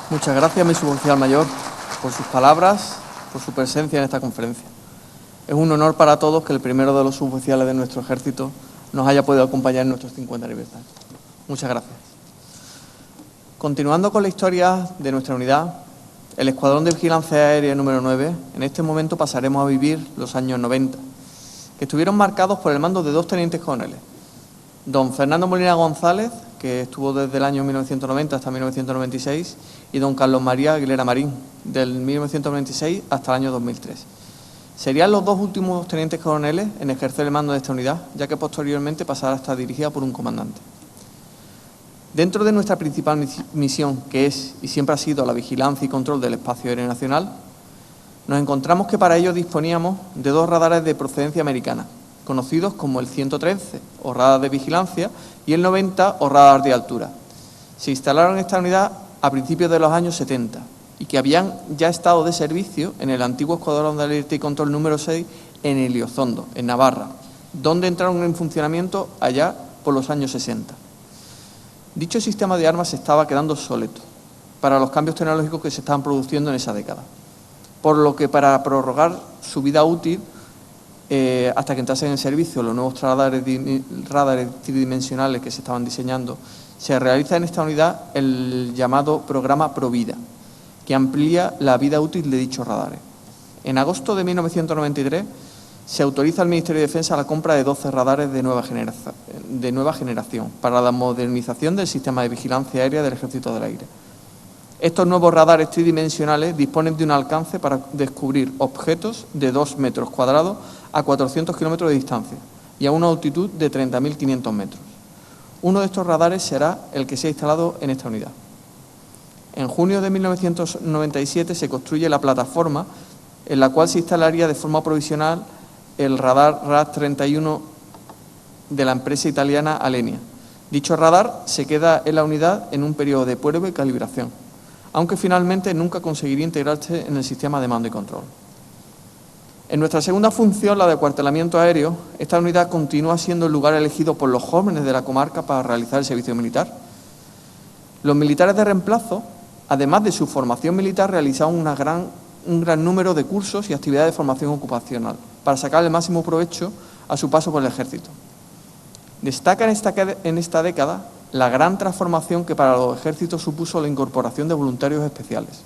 Muchas gracias, mi suboficial mayor, por sus palabras, por su presencia en esta conferencia. Es un honor para todos que el primero de los suboficiales de nuestro ejército nos haya podido acompañar en nuestros 50 aniversarios. Muchas gracias. Continuando con la historia de nuestra unidad, el Escuadrón de Vigilancia Aérea número 9, en este momento pasaremos a vivir los años 90, que estuvieron marcados por el mando de dos tenientes coroneles. Don Fernando Molina González, que estuvo desde el año 1990 hasta 1996, y don Carlos María Aguilera Marín, del 1996 hasta el año 2003. Serían los dos últimos tenientes coroneles en ejercer el mando de esta unidad, ya que posteriormente pasará a estar dirigida por un comandante. Dentro de nuestra principal misión, que es y siempre ha sido la vigilancia y control del espacio aéreo nacional, nos encontramos que para ello disponíamos de dos radares de procedencia americana, conocidos como el 113, o radar de vigilancia, y el 90, o radar de altura. Se instalaron en esta unidad a principios de los años 70 y que habían ya estado de servicio en el antiguo Escuadrón de Alerta y Control número 6 en Eliozondo, en Navarra, donde entraron en funcionamiento allá por los años 60. Dicho sistema de armas se estaba quedando obsoleto para los cambios tecnológicos que se estaban produciendo en esa década, por lo que para prorrogar su vida útil hasta que entrasen en servicio los nuevos radares tridimensionales que se estaban diseñando, se realiza en esta unidad el llamado programa Provida, que amplía la vida útil de dichos radares. En agosto de 1993 se autoriza al Ministerio de Defensa la compra de 12 radares de nueva generación para la modernización del sistema de vigilancia aérea del Ejército del Aire. Estos nuevos radares tridimensionales disponen de un alcance para descubrir objetos de 2 metros cuadrados a 400 kilómetros de distancia y a una altitud de 30.500 metros. Uno de estos radares será el que se ha instalado en esta unidad. En junio de 1997 se construye la plataforma en la cual se instalaría de forma provisional el radar RAS-31 de la empresa italiana Alenia. Dicho radar se queda en la unidad en un periodo de prueba y calibración, aunque finalmente nunca conseguiría integrarse en el sistema de mando y control. En nuestra segunda función, la de acuartelamiento aéreo, esta unidad continúa siendo el lugar elegido por los jóvenes de la comarca para realizar el servicio militar. Los militares de reemplazo, además de su formación militar, realizaban un gran número de cursos y actividades de formación ocupacional para sacar el máximo provecho a su paso por el Ejército. Destaca en esta década la gran transformación que para los ejércitos supuso la incorporación de voluntarios especiales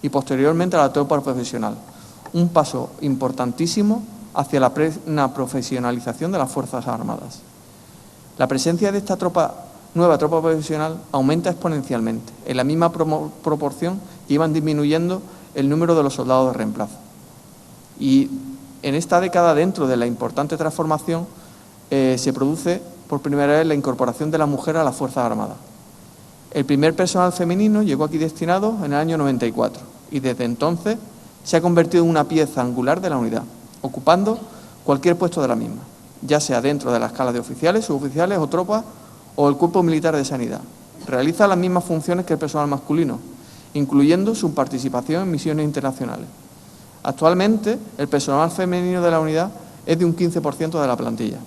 y posteriormente a la tropa profesional, un paso importantísimo hacia la plena profesionalización de las Fuerzas Armadas. La presencia de esta nueva tropa profesional aumenta exponencialmente, en la misma proporción que iban disminuyendo el número de los soldados de reemplazo. Y en esta década, dentro de la importante transformación, se produce por primera vez la incorporación de la mujer a las Fuerzas Armadas. El primer personal femenino llegó aquí destinado en el año 94 y desde entonces se ha convertido en una pieza angular de la unidad, ocupando cualquier puesto de la misma, ya sea dentro de la escala de oficiales, suboficiales o tropas o el Cuerpo Militar de Sanidad. Realiza las mismas funciones que el personal masculino, incluyendo su participación en misiones internacionales. Actualmente, el personal femenino de la unidad es de un 15% de la plantilla.